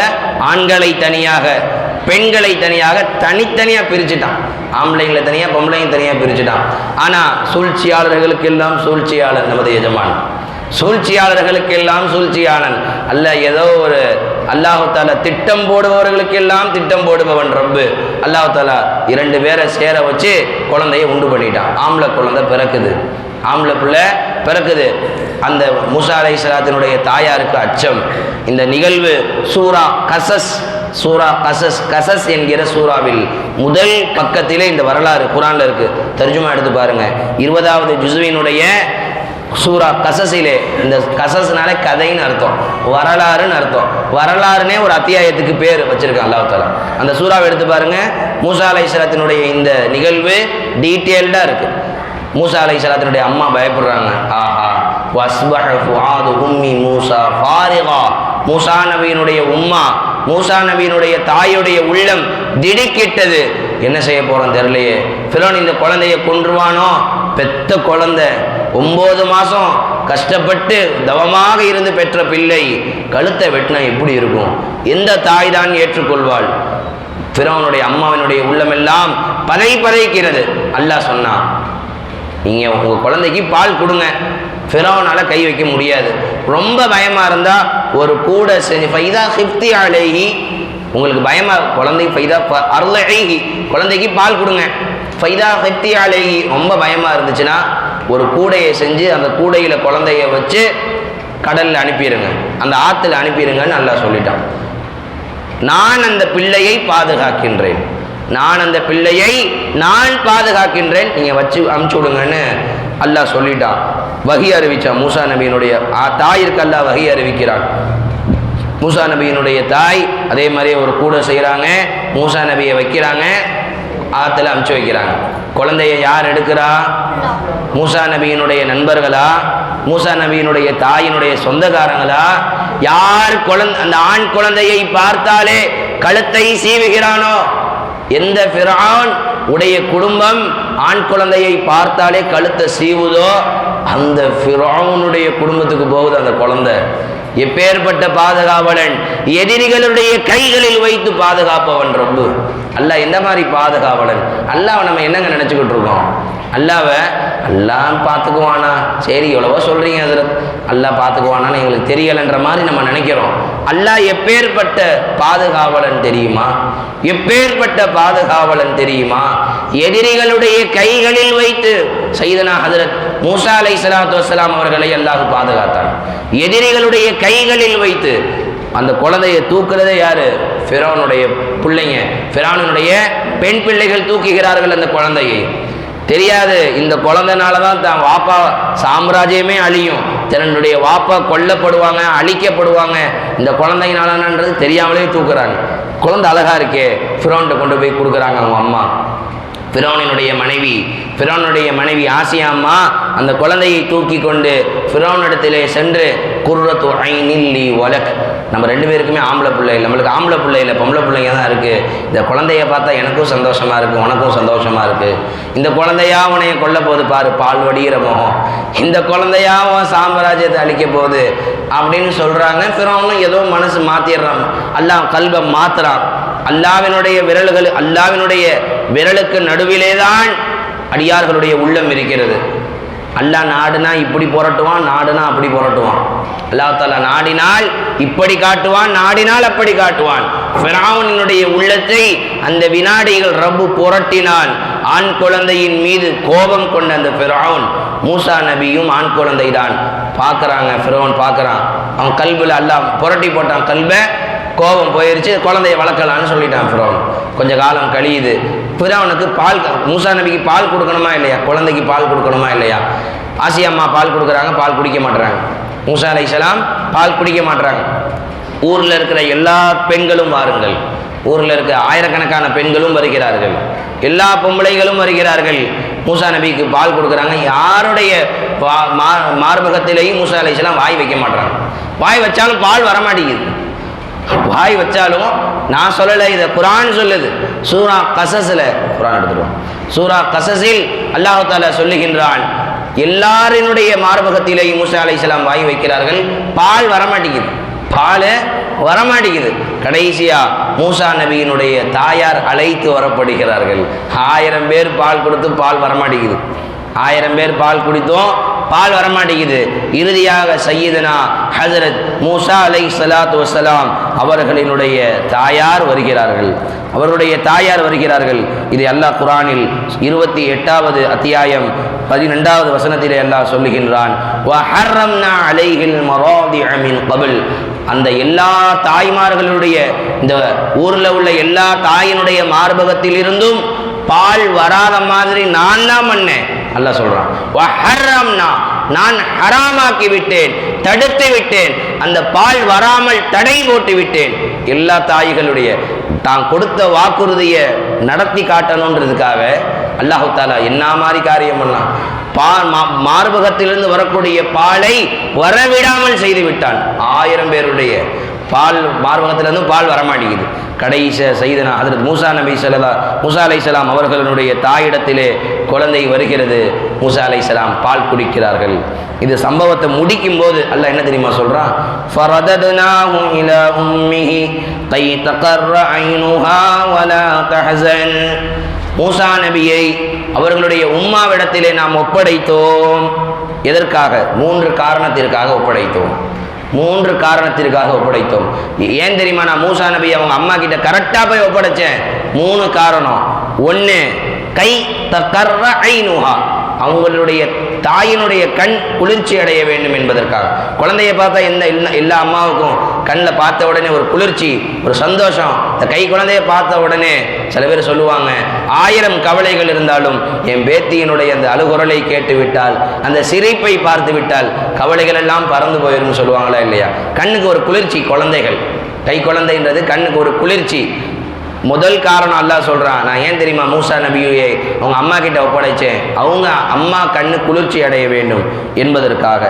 ஆண்களை தனியாக, பெண்களை தனியாக தனித்தனியாக பிரிச்சுட்டான். ஆம்பளைங்களை தனியாக, பொம்பளையும் தனியாக பிரிச்சுட்டான். ஆனால் சூழ்ச்சியாளர்களுக்கெல்லாம் சூழ்ச்சியாளன் நமது எஜமான். சூழ்ச்சியாளர்களுக்கெல்லாம் சூழ்ச்சியாளன் அல்ல. ஏதோ ஒரு அல்லாஹு தாலா திட்டம் போடுபவர்களுக்கு எல்லாம் திட்டம் போடுபவன் ரப்பு. அல்லாஹு தாலா 2 பேரை சேர வச்சு குழந்தைய உண்டு பண்ணிட்டான். ஆம்பளை குழந்தை பிறக்குது, ஆம்பளை பிள்ளை பிறக்குது. அந்த மூசா அலைஹிஸ்ஸலாத்தினுடைய தாயாருக்கு அச்சம். இந்த நிகழ்வு சூரா கசஸ் என்கிற சூறாவில் முதல் பக்கத்திலே இந்த வரலாறு குர்ஆன்ல இருக்கு. தர்ஜுமா எடுத்து பாருங்க. 20வது ஜுஸ்வினுடைய சூரா கசஸிலே, இந்த கசஸ்னால கதைன்னு அர்த்தம், வரலாறுன்னு அர்த்தம். வரலாறுனே ஒரு அத்தியாயத்துக்கு பேர் வச்சிருக்கான் அல்லாஹ் தஆலா. அந்த சூறாவை எடுத்து பாருங்க. மூசா அலைஹிஸ்ஸலாத்தினுடைய இந்த நிகழ்வு டீட்டெயில்டா இருக்கு. மூசா அலைஹிஸ்ஸலாத்தினுடைய அம்மா பயப்படுறாங்க. ஆஹா வஸ்பஹ ஃபுஆது உம்மி மூசா ஃபாரிகா. மூசா நபியினுடைய உம்மா, மூசா நபியினுடைய தாயுடைய உள்ளம் திடுக்கிட்டது. என்ன செய்ய போறோம் தெரியலையே. ஃபிரௌன் இந்த குழந்தைய கொன்றுவானோ? பெத்த குழந்தை, 9 மாசம் கஷ்டப்பட்டு தவமாக இருந்து பெற்ற பிள்ளை, கழுத்தை வெட்டினா எப்படி இருக்கும்? எந்த தாய் தான் ஏற்றுக்கொள்வாள்? ஃபிரௌனுடைய அம்மாவினுடைய உள்ளமெல்லாம் பதைக்கிறது. அல்லாஹ் சொன்னான், நீங்க உங்க குழந்தைக்கு பால் கொடுங்க. ஃபிரௌனால கை வைக்க முடியாது. ரொம்ப பயமா இருந்தா ஒரு கூட செஞ்சு ஃபைதா ஹிப்தி அலைஹி, உங்களுக்கு பயமா குழந்தை ஃபைதா அர்லஹி, குழந்தைக்கு பால் கொடுங்க. ஃபைதா ஹிப்தி அலைஹி, ரொம்ப பயமா இருந்துச்சுன்னா ஒரு கூடையை செஞ்சு அந்த கூடையில குழந்தைய வச்சு கடல்ல அனுப்பிடுங்க, அந்த ஆத்துல அனுப்பிடுங்கன்னு அல்லாஹ் சொல்லிட்டான். நான் அந்த பிள்ளையை பாதுகாக்கின்றேன், நான் பாதுகாக்கின்றேன், நீங்க வச்சு அமுச்சு விடுங்கன்னு அல்லாஹ் சொல்லிட்டான். வஹி அறிவிச்சான். மூசா நபியினுடைய தாயிற்கு அல்லாஹ் வஹி அறிவிக்கிறான். மூசா நபியினுடைய தாய் அதே மாதிரி ஒரு கூட செய்கிறாங்க. மூசா நபியை வைக்கிறாங்க, ஆற்றுல அமுச்சு வைக்கிறாங்க. குழந்தைய யார் எடுக்கிறா? மூசா நபியினுடைய நண்பர்களா? மூசா நபியினுடைய தாயினுடைய சொந்தக்காரங்களா? யார் அந்த ஆண் குழந்தையை பார்த்தாலே கழுத்தை சீவுகிறானோ, எந்த ஃபிரௌன் உடைய குடும்பம் ஆண் குழந்தையை பார்த்தாலே கழுத்தை சீவுதோ, அந்த ஃபிரௌனுடைய குடும்பத்துக்கு போகுது அந்த குழந்தை. எப்பேற்பட்ட பாதுகாவலன்! எதிரிகளுடைய கைகளில் வைத்து பாதுகாப்பவன் ரப்பு. அல்லாஹ் எந்த மாதிரி பாதுகாவலன்! அல்லாஹ் நம்ம என்னங்க நினைச்சுக்கிட்டு இருக்கோம்? அல்லாஹ்வை அல்லாஹ் பார்த்துக்குவானா? சரி எவ்வளவோ சொல்றீங்க ஹஜ்ரத், அல்லாஹ் பார்த்துக்குவானான்னு எங்களுக்கு தெரியலைன்ற மாதிரி நம்ம நினைக்கிறோம். அல்லாஹ் எப்பேற்பட்ட பாதுகாவலன் தெரியுமா? எப்பேற்பட்ட பாதுகாவலன் தெரியுமா? எதிரிகளுடைய கைகளில் வைத்து சையதுனா ஹஜ்ரத் மூசா அலைஹிஸ்ஸலாத்து வஸ்ஸலாம் அவர்களை அல்லாஹ் பாதுகாத்தான். எதிரிகளுடைய கைகளில் வைத்து அந்த குழந்தையை தூக்குறதே யாரு? ஃபிரௌனுடைய பிள்ளைங்க, ஃபிரௌனுடைய பெண் பிள்ளைகள் தூக்குகிறார்கள் அந்த குழந்தையை. தெரியாது இந்த குழந்தைனால தான் தான் வாப்பா சாம்ராஜ்யமே அழியும், தன்னுடைய வாப்பா கொல்லப்படுவாங்க, அழிக்கப்படுவாங்க, இந்த குழந்தைனாலன்றது தெரியாமலே தூக்குறாங்க. குழந்தை அழகா இருக்கே, ஃபிரௌன்கிட்ட கொண்டு போய் கொடுக்குறாங்க அவங்க அம்மா. ஃபிரௌனுடைய மனைவி ஆசியா அம்மா அந்த குழந்தையை தூக்கி கொண்டு ஃபிரௌனிடத்திலே சென்று குர்ரத்து ஐனில் லி வலக், நம்ம 2 பேருக்குமே ஆம்பளை பிள்ளை இல்லை, நம்மளுக்கு ஆம்பளை பிள்ளை இல்லை, பொம்பளை பிள்ளைங்க தான் இருக்குது. இந்த குழந்தைய பார்த்தா எனக்கும் சந்தோஷமாக இருக்குது, உனக்கும் சந்தோஷமாக இருக்குது. இந்த குழந்தையா உனைய கொல்ல போது பாரு, பால் வடிகிற முகம், இந்த குழந்தையா உன் சாம்ராஜ்யத்தை அழிக்க போகுது அப்படின்னு சொல்கிறாங்க. ஃபிரௌனும் ஏதோ மனசு மாற்றிடுறான், அல்லாஹ் கல்பை மாற்றுறான். அல்லாஹ்வினுடைய விரலுக்கு நடுவிலே தான் அடியார்களுடைய உள்ளம் இருக்கிறது. அல்லாஹ் நாடுனா இப்படி புரட்டுவான், நாடுனா அப்படி புரட்டுவான். அல்லாஹ் தஆலா நாடினால் இப்படி காட்டுவான், நாடினால் அப்படி காட்டுவான். ஃபிரௌனினுடைய உள்ளத்தை அந்த வினாடிகள் ரப்பு புரட்டினான். ஆண் குழந்தையின் மீது கோபம் கொண்ட அந்த ஃபிரௌன், மூசா நபியும் ஆண் குழந்தை தான் பார்க்குறாங்க. ஃபிரௌன் பார்க்குறான், அவன் கல்பில் அல்லாஹ் புரட்டி போட்டான் கல்பை, கோபம் போயிருச்சு, குழந்தைய வளர்க்கலான்னு சொல்லிட்டான் ஃபிரௌன். கொஞ்ச காலம் கழியுது. ஃபிரௌனுக்கு பால், மூசா நபிக்கு பால் கொடுக்கணுமா இல்லையா, குழந்தைக்கு பால் கொடுக்கணுமா இல்லையா? ஆசியா அம்மா பால் கொடுக்குறாங்க, பால் குடிக்க மாட்டுறாங்க. மூசா அலைஹிஸ்ஸலாம் பால் குடிக்க மாட்டுறாங்க. ஊரில் இருக்கிற எல்லா பெண்களும் வாருங்கள், ஊரில் இருக்கிற ஆயிரக்கணக்கான பெண்களும் வருகிறார்கள், எல்லா பொம்பளைகளும் வருகிறார்கள். மூசா நபிக்கு பால் கொடுக்குறாங்க. யாருடைய மார்பகத்திலேயும் மூசா அலைஹிஸ்ஸலாம் வாய் வைக்க மாட்டுறாங்க. வாய் வச்சாலும் பால் வரமாட்டேங்குது. வாய் வச்சாலும், நான் சொல்லலை, இதை குர்ஆன் சொல்லுது. சூரா கசஸில், குர்ஆன் எடுத்துருவோம், சூரா கசஸில் அல்லாஹ் தஆலா சொல்லுகின்றான், எல்லாரினுடைய மார்பகத்திலேயும் மூசா அலைஹிஸ்ஸலாம் வாய் வைக்கிறார்கள், பால் வரமாட்டேங்குது. கடைசியா மூசா நபியினுடைய தாயார் அழைத்து வரப்படுகிறார்கள். 1000 பேர் பால் கொடுத்து பால் வரமாட்டேங்குது. 1000 பேர் பால் குடித்தோம், பால் வரமாட்டேங்குது. இறுதியாக சையதுனா ஹஜரத் மூசா அலைஹிஸ்ஸலாத்து வஸ்ஸலாம் அவர்களினுடைய தாயார் வருகிறார்கள். அவருடைய தாயார் வருகிறார்கள். இதை அல்லாஹ் குர்ஆனில் 28வது அத்தியாயம் 12வது வசனத்திலே அல்லாஹ் சொல்லுகின்றான், வஹர்ரம்னா அலைஹில் மராதிஅ மின் கபில். அந்த எல்லா தாய்மார்களுடைய, இந்த ஊர்ல உள்ள எல்லா தாயினுடைய மார்பகத்தில் இருந்தும் பால் வராத மாதிரி நான் தான் பண்ணேன். அல்லாஹ் சொல்றான், வஹர்ரம்னா, நான் ஹராமாக்கி விட்டேன், தடுத்து விட்டேன், அந்த பால் வராமல் தடை போட்டு விட்டேன். எல்லா தாய்களுடைய தான் கொடுத்த வாக்குறுதியை நடத்தி காட்டணுன்றதுக்காக அல்லாஹு தாலா என்ன மாதிரி காரியம் பண்ணலாம். மார்பகத்திலிருந்து வரக்கூடிய பாலை வரவிடாமல் செய்து விட்டான். 1000 பேருடைய பால் மார்பகத்திலிருந்து பால் வரமாட்டேங்குது. கடைசி சையதுனா ஹஜ்ரத் மூசா அலைஹிஸ்ஸலாம் அவர்களுடைய தாயிடத்திலே குழந்தை வருகிறது. மூசா அலைஹிஸ்ஸலாம் பால் குடிக்கிறார்கள். இது சம்பவத்தை முடிக்கும் போது அல்லாஹ் என்ன தெரியுமா சொல்றான், ஃபரதத்னாஹு இலா உம்மிஹி கை தகர்ர ஐனுஹா வலா தஹஸன். மூசா நபியை அவர்களுடைய உம்மாவிடத்திலே நாம் ஒப்படைத்தோம். எதற்காக? 3 காரணத்திற்காக ஒப்படைத்தோம். 3 காரணத்திற்காக ஒப்படைத்தோம். ஏன் தெரியுமா? நான் மூசா நபி அவங்க அம்மா கிட்ட கரெக்டாக போய் ஒப்படைச்சேன். 3 காரணம். 1, கை தகர்ர ஐனுஹா, அவங்களுடைய தாயினுடைய கண் குளிர்ச்சி அடைய வேண்டும் என்பதற்காக. குழந்தையை பார்த்தா எல்லா அம்மாவுக்கும் கண்ணில் பார்த்த உடனே ஒரு குளிர்ச்சி, ஒரு சந்தோஷம். இந்த கை குழந்தையை பார்த்த உடனே சில பேர் சொல்லுவாங்க, 1000 கவலைகள் இருந்தாலும் என் பேத்தியினுடைய அந்த அழுகுரலை கேட்டு விட்டால், அந்த சிரிப்பை பார்த்து விட்டால் கவலைகள் எல்லாம் பறந்து போயிடும் சொல்லுவாங்களா இல்லையா? கண்ணுக்கு ஒரு குளிர்ச்சி. குழந்தைகள், கை குழந்தைன்றது கண்ணுக்கு ஒரு குளிர்ச்சி. முதல் காரணம் அல்லாஹ் சொல்றான், நான் ஏன் தெரியுமா மூசா நபியை அவங்க அம்மா கிட்ட ஒப்படைச்சேன், அவங்க அம்மா கண்ணு குளிர்ச்சி அடைய வேண்டும் என்பதற்காக.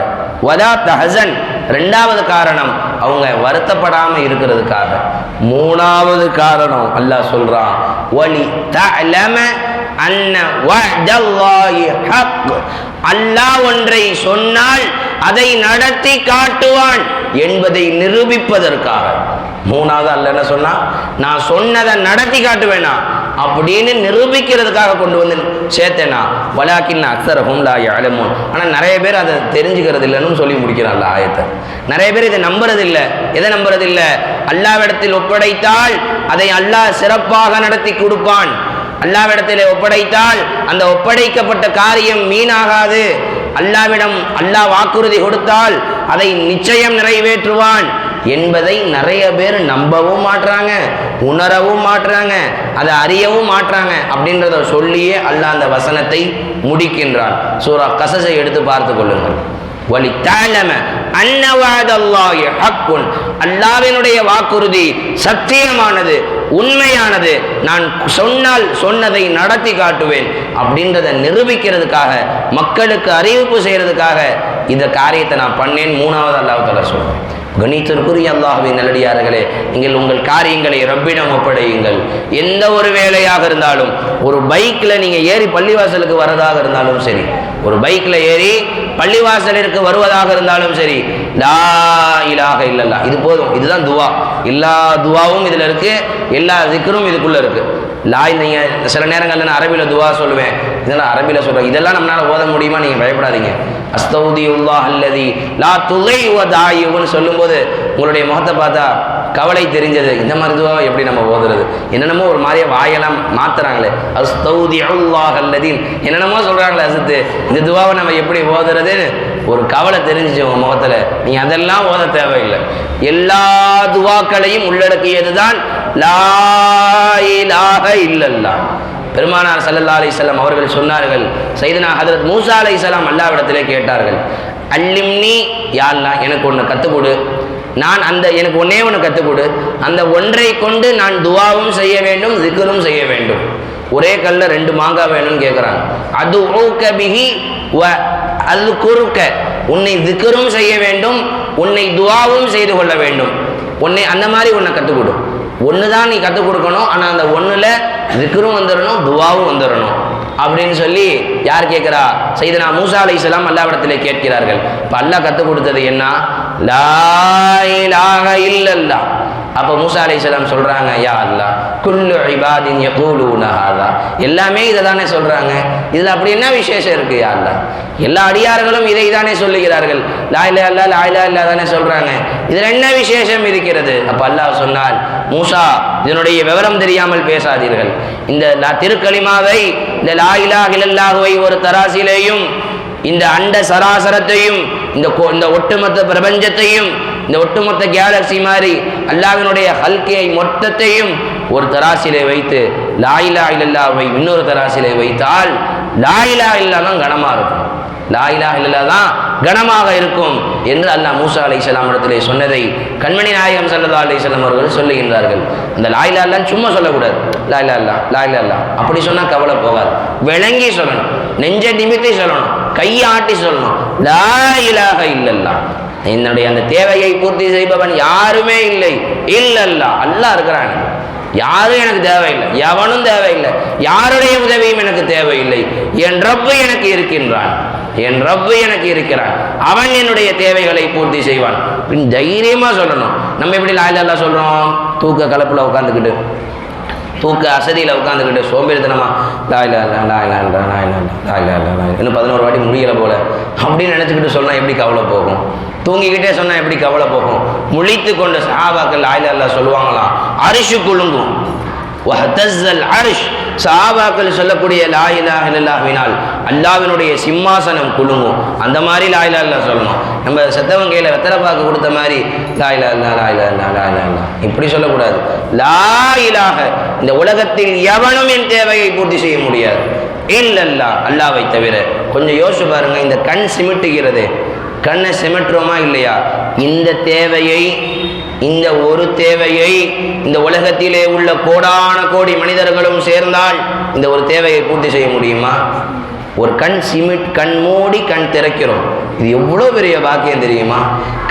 வலா தஹஸன், 2வது காரணம் அவங்க வருத்தப்படாம இருக்கிறதுக்காக. 3வது காரணம் அல்லாஹ் சொல்றான், வலி தஅலம அன்ன வஅதல்லாஹி ஹக், அல்லாஹ் ஒன்றை சொன்னால் அதை நடத்தி காட்டுவான் என்பதை நிரூபிப்பதற்காக. 3வது அல்லாஹ் என்ன சொன்னா, நான் சொன்னதை நடத்தி காட்டுவேனா அப்படின்னு நிரூபிக்கிறதுக்காக கொண்டு வந்து சேர்த்தேனா. வலாக்கின் அக்ஸரஹும் லா யஅலமூன், ஆனால் நிறைய பேர் அதை தெரிஞ்சுக்கிறது இல்லைன்னு சொல்லி முடிக்கிறான் ஆயத்தை. நிறைய பேர் இதை நம்புறதில்லை. எதை நம்புறதில்லை? அல்லாஹ்விடத்தில் ஒப்படைத்தால் அதை அல்லாஹ் சிறப்பாக நடத்தி கொடுப்பான். அல்லாஹ்விடத்தில் ஒப்படைத்தால் அந்த ஒப்படைக்கப்பட்ட காரியம் வீணாகாது. அல்லாஹ்விடம் அல்லாஹ் வாக்குறுதி கொடுத்தால் அதை நிச்சயம் நிறைவேற்றுவான் என்பதை நிறைய பேர் நம்பவும் மாட்றாங்க, உணரவும் மாட்றாங்க, அதை அறியவும் மாட்றாங்க. அப்படின்றத சொல்லியே அல்லாஹ் அந்த வசனத்தை முடிக்கின்றான். சூரா கஸஸை எடுத்து பார்த்து கொள்ளுங்கள். வலித்தஅலம அன்ன வஅதல்லாஹி ஹக்குன், அல்லாஹ்வினுடைய வாக்குறுதி சத்தியமானது, உண்மையானது, நான் சொன்னால் சொன்னதை நடத்தி காட்டுவேன் அப்படின்றத நிரூபிக்கிறதுக்காக, மக்களுக்கு அறிவிப்பு செய்யறதுக்காக இந்த காரியத்தை நான் பண்ணேன். 3வது அல்லாஹ் தஆலா சொல்றேன். கணித்திற்குரிய அல்லாஹ்வின் நல்லடியார்களே, நீங்கள் உங்கள் காரியங்களை ரப்பிடம் ஒப்படையுங்கள். எந்த ஒரு வேலையாக இருந்தாலும், ஒரு பைக்கில் நீங்கள் ஏறி பள்ளிவாசலுக்கு வரதாக இருந்தாலும் சரி, ஒரு பைக்கில் ஏறி பள்ளிவாசலிற்கு வருவதாக இருந்தாலும் சரி, லா இலாஹ இல்லல்லாஹ், இது போதும். இதுதான் துவா. எல்லா துவாவும் இதில் இருக்குது, எல்லா திக்ரும் இதுக்குள்ளே இருக்குது. நீங்கள் சில நேரங்களில் நான் அரபியில் துவா சொல்லுவேன், இதெல்லாம் அரபியில் சொல்கிறேன். இதெல்லாம் நம்மளால் ஓத முடியுமா? நீங்கள் பயப்படாதீங்க. அஸ்தௌதியுல்லாஹ் அல்லதி லா துலை வதாயுன்னு சொல்லும்போது உங்களுடைய முகத்தை பார்த்தா கவலை தெரிஞ்சது. இந்த மாதிரி துவாவை எப்படி நம்ம ஓதுறது? என்னென்னமோ ஒரு மாதிரியே வாயெல்லாம் மாத்துறாங்களே. அஸ்தௌதியுல்லாஹ் அல்லதி என்னென்னமோ சொல்கிறாங்களே அசத்து, இந்த துவாவை நம்ம எப்படி ஓதுறதுன்னு ஒரு கவலை தெரிஞ்சிச்சு உங்கள் முகத்தில். நீங்கள் அதெல்லாம் ஓத தேவையில்லை. எல்லா துவாக்களையும் உள்ளடக்கியது தான் லா இலாஹ இல்லல்லாஹ். பெருமானார் ஸல்லல்லாஹு அலைஹி வஸல்லம் அவர்கள் சொன்னார்கள், சையதுனா ஹஜ்ரத் மூசா அலைஹிஸ்ஸலாம் அல்லாஹ்விடத்திலே கேட்டார்கள், அல்லிம்னி, யா அல்லாஹ் எனக்கு ஒன்று கற்றுக் கொடு, நான் எனக்கு ஒன்றே ஒன்று கற்றுக் கொடு, அந்த ஒன்றை கொண்டு நான் துவாவும் செய்ய வேண்டும், திக்ரும் செய்ய வேண்டும். ஒரே கல்ல 2 மாங்காய் வேணும்னு கேட்குறாங்க. அது பிஹி வ அல்குருக்க, உன்னை திக்ரும் செய்ய வேண்டும், உன்னை துவாவும் செய்து கொள்ள வேண்டும். அந்த மாதிரி ஒன்றை கற்றுக் கொடு. ஒன்று தான் நீ கற்றுக் கொடுக்கணும், ஆனால் அந்த ஒன்றில் திக்ரும் வந்துடணும், துவாவும் வந்துடணும் அப்படின்னு சொல்லி யார் கேட்குறா? சையதுனா மூசா அலைஹிஸ்ஸலாம் அல்லாஹ்விடத்திலே கேட்கிறார்கள். இப்போ அல்லாஹ் கற்றுக் கொடுத்தது என்ன? லா இலாஹ இல்லல்லாஹ். அப்போ மூசா அலைஹிஸ்ஸலாம் சொல்கிறாங்க, யா அல்லாஹ் குல்லு இபாதின் யகூலூன ஹாதா. எல்லாமே இதை தானே சொல்றாங்க, இதுல அப்படி என்ன விசேஷம் இருக்கு யா அல்லாஹ்? எல்லா அடியார்களும் இதை தானே சொல்லுகிறார்கள், லா இலாஹ இல்லல்லாஹ் லா இலாஹ இல்லல்லாஹ் தானே சொல்றாங்க, இதுல என்ன விசேஷம் இருக்கிறது? அப்ப அல்லாஹ் சொன்னான், மூசா இதனுடைய விவரம் தெரியாமல் பேசாதீர்கள். இந்த திருக்கலிமாவை, இந்த லா இலாஹ இல்லல்லாஹ்வை ஒரு தராசிலேயும், இந்த அண்ட சராசரத்தையும், இந்த ஒட்டுமொத்த பிரபஞ்சத்தையும், இந்த ஒட்டுமொத்த கேலக்சி மாதிரி அல்லாஹ்வினுடைய ஹல்கியை மொத்தத்தையும் ஒரு தராசிலே வைத்து லா இலாஹ இல்லல்லாஹ்வை இன்னொரு தராசிலே வைத்தால் லா இலாஹ இல்லல்லாஹ் தான் கனமா இருக்கும், லா இலாஹ இல்லல்லாஹ் தான் கனமாக இருக்கும் என்று அல்லாஹ் மூசா அலைஹிஸ்ஸலாம் இடத்திலே சொன்னதை கண்மணி நாயகம் ஸல்லல்லாஹு அலைஹி வஸல்லம் அவர்கள் சொல்லுகின்றார்கள். அந்த லா இலாஹ இல்லல்லாஹ் சும்மா சொல்லக்கூடாது, லா இலாஹ இல்லல்லாஹ் லா இலாஹ இல்லல்லாஹ் அப்படி சொன்னா கவலை போகாது. விளங்கி சொல்லணும், நெஞ்ச நிமித்தி சொல்லணும், கையாட்டி சொல்லணும், லா இலாஹ இல்லல்லாஹ். என்னுடைய அந்த தேவையை பூர்த்தி செய்பவன் யாருமே இல்லை, இல்லல்லாஹ் அல்லாஹ் இருக்கிறான். யாரும் எனக்கு தேவையில்லை, எவனும் தேவையில்லை, யாருடைய உதவியும் எனக்கு தேவையில்லை. என் ரப்பு எனக்கு இருக்கின்றான், என் ரப்பு எனக்கு இருக்கிறான், அவன் என்னுடைய தேவைகளை பூர்த்தி செய்வான். பின் தைரியமா சொல்லணும். நம்ம எப்படி லா இலாஹ இல்லல்லாஹ் சொல்றோம்? தூக்க கலப்புல உட்காந்துக்கிட்டு, தூக்க அசதியில் உட்காந்துக்கிட்டு சோம்பேறித்தனமா லா இலாஹ இல்லல்லாஹ் லா இலாஹ இல்லல்லாஹ் லா இலாஹ இல்லல்லாஹ் லா இலாஹ இல்லல்லாஹ் இன்னும் 11 வாட்டி முடியலை போல அப்படின்னு நினச்சிக்கிட்டு சொன்னால் எப்படி கவலை போகும்? தூங்கிக்கிட்டே சொன்னால் எப்படி கவலை போகும்? முழித்து கொண்டு சஹாபாக்கள் லா இலாஹ இல்லல்லாஹ் சொல்லுவாங்களாம், அரிஷு குலுங்கும். வஹ்தஸ்ஸல் அர்ஷ், சஹாபாக்கள் சொல்லக்கூடிய லா இலாஹ இல்லல்லாஹ்வினால் அல்லாஹ்வினுடைய சிம்மாசனம் குலுங்கும். அந்த மாதிரி லா இலாஹ இல்லல்லாஹ் சொல்லணும். நம்ம செத்தவன் கையில் வெத்தலை பாக்கு கொடுத்த மாதிரி லா இலாஹ இல்லல்லாஹ் லா இலாஹ இல்லல்லாஹ் லா இலாஹ இல்லல்லாஹ் இப்படி சொல்லக்கூடாது. லா இலாஹ, இந்த உலகத்தில் எவனும் என் தேவையை பூர்த்தி செய்ய முடியாது இல்லல்லாஹ், அல்லாஹ்வை தவிர. கொஞ்சம் யோசிச்சு பாருங்க, இந்த கண் சிமிட்டுகிறது, கண்ணை சிமிட்டுறோமா இல்லையா? இந்த தேவையை, இந்த ஒரு தேவையை இந்த உலகத்திலே உள்ள கோடான கோடி மனிதர்களும் சேர்ந்தால் இந்த ஒரு தேவையை பூர்த்தி செய்ய முடியுமா? ஒரு கண் கண் மூடி கண் திறக்கிறோம், இது எவ்வளோ பெரிய பாக்கியம் தெரியுமா?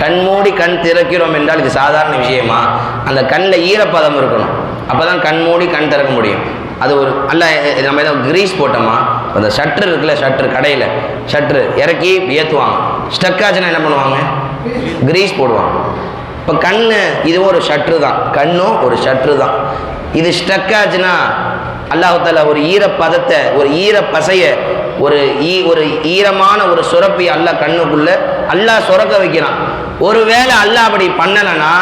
கண் மூடி கண் திறக்கிறோம் என்றால் இது சாதாரண விஷயமா? அந்த கண்ணில் ஈரப்பதம் இருக்கணும், அப்போ தான் கண் மூடி கண் திறக்க முடியும். அது ஒரு அல்ல, நம்ம ஏதோ கிரீஸ் போட்டோமா, அந்த ஷட்ரு இருக்குல்ல, ஷட்ரு கடையில் ஷட்ரு இறக்கி ஏற்றுவாங்க, ஸ்டக் ஆச்சுன்னா என்ன பண்ணுவாங்க? கிரீஸ் போடுவாங்க. இப்போ கண்ணு இதுவும் ஒரு ஷட்ரு தான், கண்ணும் ஒரு ஷட்ரு தான். இது ஸ்டக் ஆச்சுன்னா அல்லாஹ் தஆலா ஒரு ஈரப்பதத்தை, ஒரு ஈரப்பசையை, ஒரு ஈரமான ஒரு சுரப்பி அல்லாஹ் கண்ணுக்குள்ள அல்லாஹ் சுரக்க வைக்கிறான். ஒருவேளை அல்லாஹ் அப்படி பண்ணலைன்னா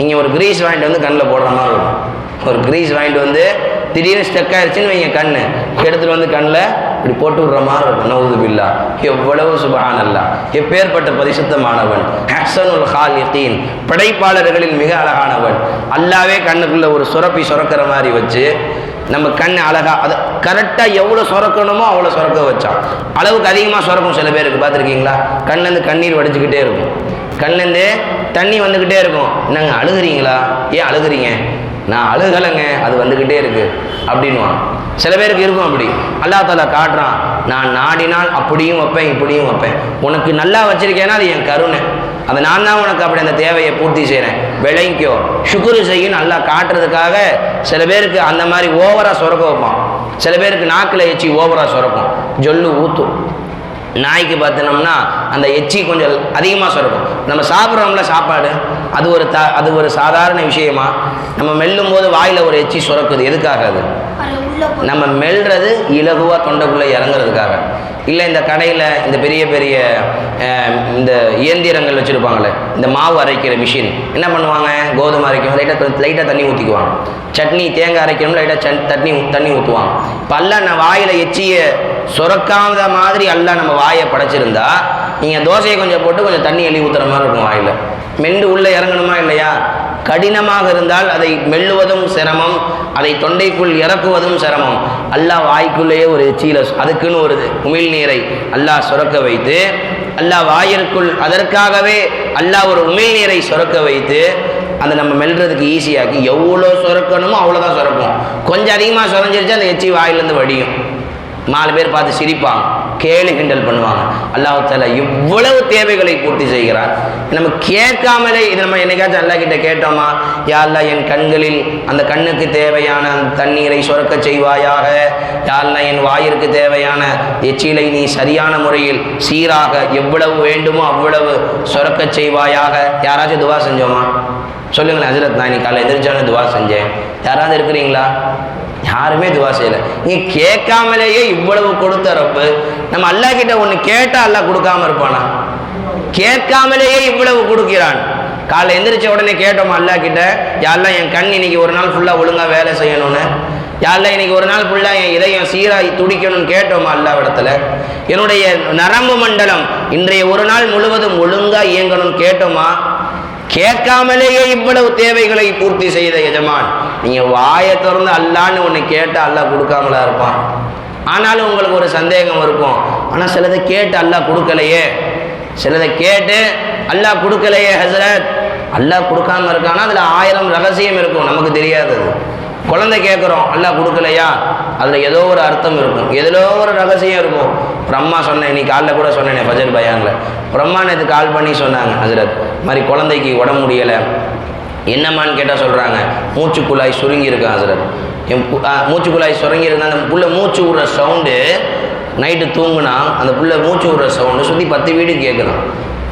நீங்கள் ஒரு கிரீஸ் வாங்கிட்டு வந்து கண்ணில் போடுற மாதிரி இருக்கும். ஒரு கிரீஸ் வாங்கிட்டு வந்து திடீர்னு ஸ்டக் ஆயிடுச்சுன்னு வைங்க, கண்ணு எடுத்துகிட்டு வந்து கண்ணில் இப்படி போட்டு விடுற மாதிரி இருக்கும். நவுது பில்லா. எவ்வளவு சுப்ஹானல்லாஹ், எப்பேற்பட்ட பரிசுத்தமானவன், ஹஸனுல் ஹாலிகீன், படைப்பாளர்களில் மிக அழகானவன். அல்லாவே கண்ணுக்குள்ள ஒரு சுரப்பி சுரக்கிற மாதிரி வச்சு நம்ம கண் அழகா, அதை கரெக்டாக எவ்வளோ சுரக்கணுமோ அவ்வளோ சுரக்க வச்சான். அளவுக்கு அதிகமாக சுரக்கும். சில பேருக்கு பார்த்துருக்கீங்களா, கண்ணிலேருந்து கண்ணீர் வடிச்சுக்கிட்டே இருக்கும், கண்ணிலேருந்து தண்ணி வந்துக்கிட்டே இருக்கும். என்னங்க அழுகுறீங்களா? ஏன் அழுகுறீங்க? நான் அழுகலைங்க, அது வந்துக்கிட்டே இருக்கு அப்படின்வான். சில பேருக்கு இருக்கும் அப்படி. அல்லாஹ் தஆலா காட்டுறான், நான் நாடினால் அப்படியும் வைப்பேன் இப்படியும் வைப்பேன். உனக்கு நல்லா வச்சிருக்கேன்னா அது என் கருணை, அதை நான் தான் உனக்கு அப்படி அந்த தேவையை பூர்த்தி செய்கிறேன், விளங்கிக்கோ, சுக்குரு செய்யும் நல்லா காட்டுறதுக்காக. சில பேருக்கு அந்த மாதிரி ஓவராக சுரக்க வைப்பான். சில பேருக்கு நாக்கில் எச்சி ஓவராக சுரக்கும், ஜொல்லு ஊற்றும். நாய்க்கு பார்த்தோம்னா அந்த எச்சி கொஞ்சம் அதிகமாக சுரக்கும். நம்ம சாப்பிட்றோம்ல சாப்பாடு, அது ஒரு சாதாரண விஷயமா? நம்ம மெல்லும் போது வாயில் ஒரு எச்சி சுரக்குது, எதுக்காக? அது நம்ம மெல்றது இலகுவாக தொண்டைக்குள்ளே இறங்குறதுக்காக. இல்லை இந்த கடையில் இந்த பெரிய பெரிய இந்த இயந்திரங்கள் வச்சுருப்பாங்களே, இந்த மாவு அரைக்கிற மிஷின், என்ன பண்ணுவாங்க? கோதுமை அரைக்கணும், லைட்டாக தண்ணி ஊற்றிக்குவாங்க. சட்னி தேங்காய் அரைக்கணும், லைட்டாக தண்ணி ஊற்றுவாங்க. இப்போ அல்ல நான் வாயில் எச்சியை சுரக்காத மாதிரி எல்லாம் நம்ம வாயை படைச்சிருந்தா, நீங்கள் தோசையை கொஞ்சம் போட்டு கொஞ்சம் தண்ணி எள்ளி ஊற்றுற மாதிரி இருக்கும் வாயில். மென்று உள்ளே இறங்கணுமா இல்லையா? கடினமாக இருந்தால் அதை மெல்லுவதும் சிரமம், அதை தொண்டைக்குள் இறக்குவதும் சிரமம். அல்லாஹ் வாய்க்குள்ளேயே ஒரு எச்சியில் அதுக்குன்னு ஒரு உமிழ்நீரை அல்லாஹ் சுரக்க வைத்து, அல்லாஹ் வாயிற்குள் அதற்காகவே அல்லாஹ் ஒரு உமிழ்நீரை சுரக்க வைத்து அந்த நம்ம மெல்றதுக்கு ஈஸியாக்கி, எவ்வளோ சுரக்கணுமோ அவ்வளோதான் சுரக்கும். கொஞ்சம் அதிகமாக சுரஞ்சிருச்சு அந்த எச்சி வாயிலேருந்து வடியும். 4 பேர் பார்த்து சிரிப்பாங்க, கேலி கிண்டல் பண்ணுவாங்க. அல்லாஹ் தஆலா இவ்வளவு தேவைகளை பூர்த்தி செய்கிறார். நம்ம கேட்காமலே, இது நம்ம என்னைக்காச்சும் அல்லாஹ் கிட்ட கேட்டோமா, யா அல்லாஹ் என் கண்களில் அந்த கண்ணுக்கு தேவையான தண்ணீரை சுரக்க செய்வாயாக, யா அல்லாஹ் என் வாயிற்கு தேவையான எச்சிலை நீ சரியான முறையில் சீராக எவ்வளவு வேண்டுமோ அவ்வளவு சுரக்க செய்வாயாக. யாராச்சும் துவா செஞ்சோமா? சொல்லுங்களேன், ஹஜ்ரத் நான் இன்னைக்கு காலையில் எந்திரிச்சாலும் துவா செஞ்சேன். யாராவது இருக்கிறீங்களா? யாருமே துவா செய்யலை. நீ கேட்காமலேயே இவ்வளவு கொடுத்த ரப்பு, நம்ம அல்லாஹ் கிட்ட ஒன்று கேட்டால் அல்லாஹ் கொடுக்காம இருப்பானா? கேட்காமலேயே இவ்வளவு கொடுக்கிறான். காலைல எந்திரிச்ச உடனே கேட்டோமா அல்லாஹ் கிட்ட, யாரெல்லாம் என் கண் இன்னைக்கு ஒரு நாள் ஃபுல்லாக ஒழுங்காக வேலை செய்யணும்னு, யாரெல்லாம் இன்னைக்கு ஒரு நாள் ஃபுல்லாக என் இதயம் சீராகி துடிக்கணும்னு கேட்டோமா அல்லாஹ் இடத்துல, என்னுடைய நரம்பு மண்டலம் இன்றைய ஒரு நாள் முழுவதும் ஒழுங்காக இயங்கணும்னு கேட்டோமா? கேட்காமலேயே இவ்வளவு தேவைகளை பூர்த்தி செய்த எஜமான். நீங்கள் வாயை திறந்து அல்லான்னு ஒன்று கேட்டால் அல்லாஹ் கொடுக்காமலா இருப்பான்? ஆனாலும் உங்களுக்கு ஒரு சந்தேகம் இருக்கும், ஆனால் சிலதை கேட்டு அல்லாஹ் கொடுக்கலையே, சிலதை கேட்டு அல்லாஹ் கொடுக்கலையே ஹசரத், அல்லாஹ் கொடுக்காம இருக்கானா அதில் 1000 ரகசியம் இருக்கும், நமக்கு தெரியாதது. குழந்தை கேட்குறோம், அல்லாஹ் கொடுக்கலையா, அதில் ஏதோ ஒரு அர்த்தம் இருக்கும், ஏதோ ஒரு ரகசியம் இருக்கும். ஒரு அம்மா சொன்னேன், இன்னைக்கு காலில் கூட சொன்னேனே ஃபஜர் பயானில், ஒரு அம்மா நேற்று கால் பண்ணி சொன்னாங்க, ஹசரத் மாதிரி குழந்தைக்கு உடம்பு முடியலை, என்னம்மான்னு கேட்டால் சொல்கிறாங்க, மூச்சுக்குழாய் சுருங்கி இருக்கேன் ஹசரத். என் மூச்சுக்குழாய் சுருங்கி இருந்தால் அந்த புள்ள மூச்சு விடுற சவுண்டு, நைட்டு தூங்குனா அந்த புள்ள மூச்சு விடுற சவுண்டு சுற்றி 10 வீடு கேட்குறான்.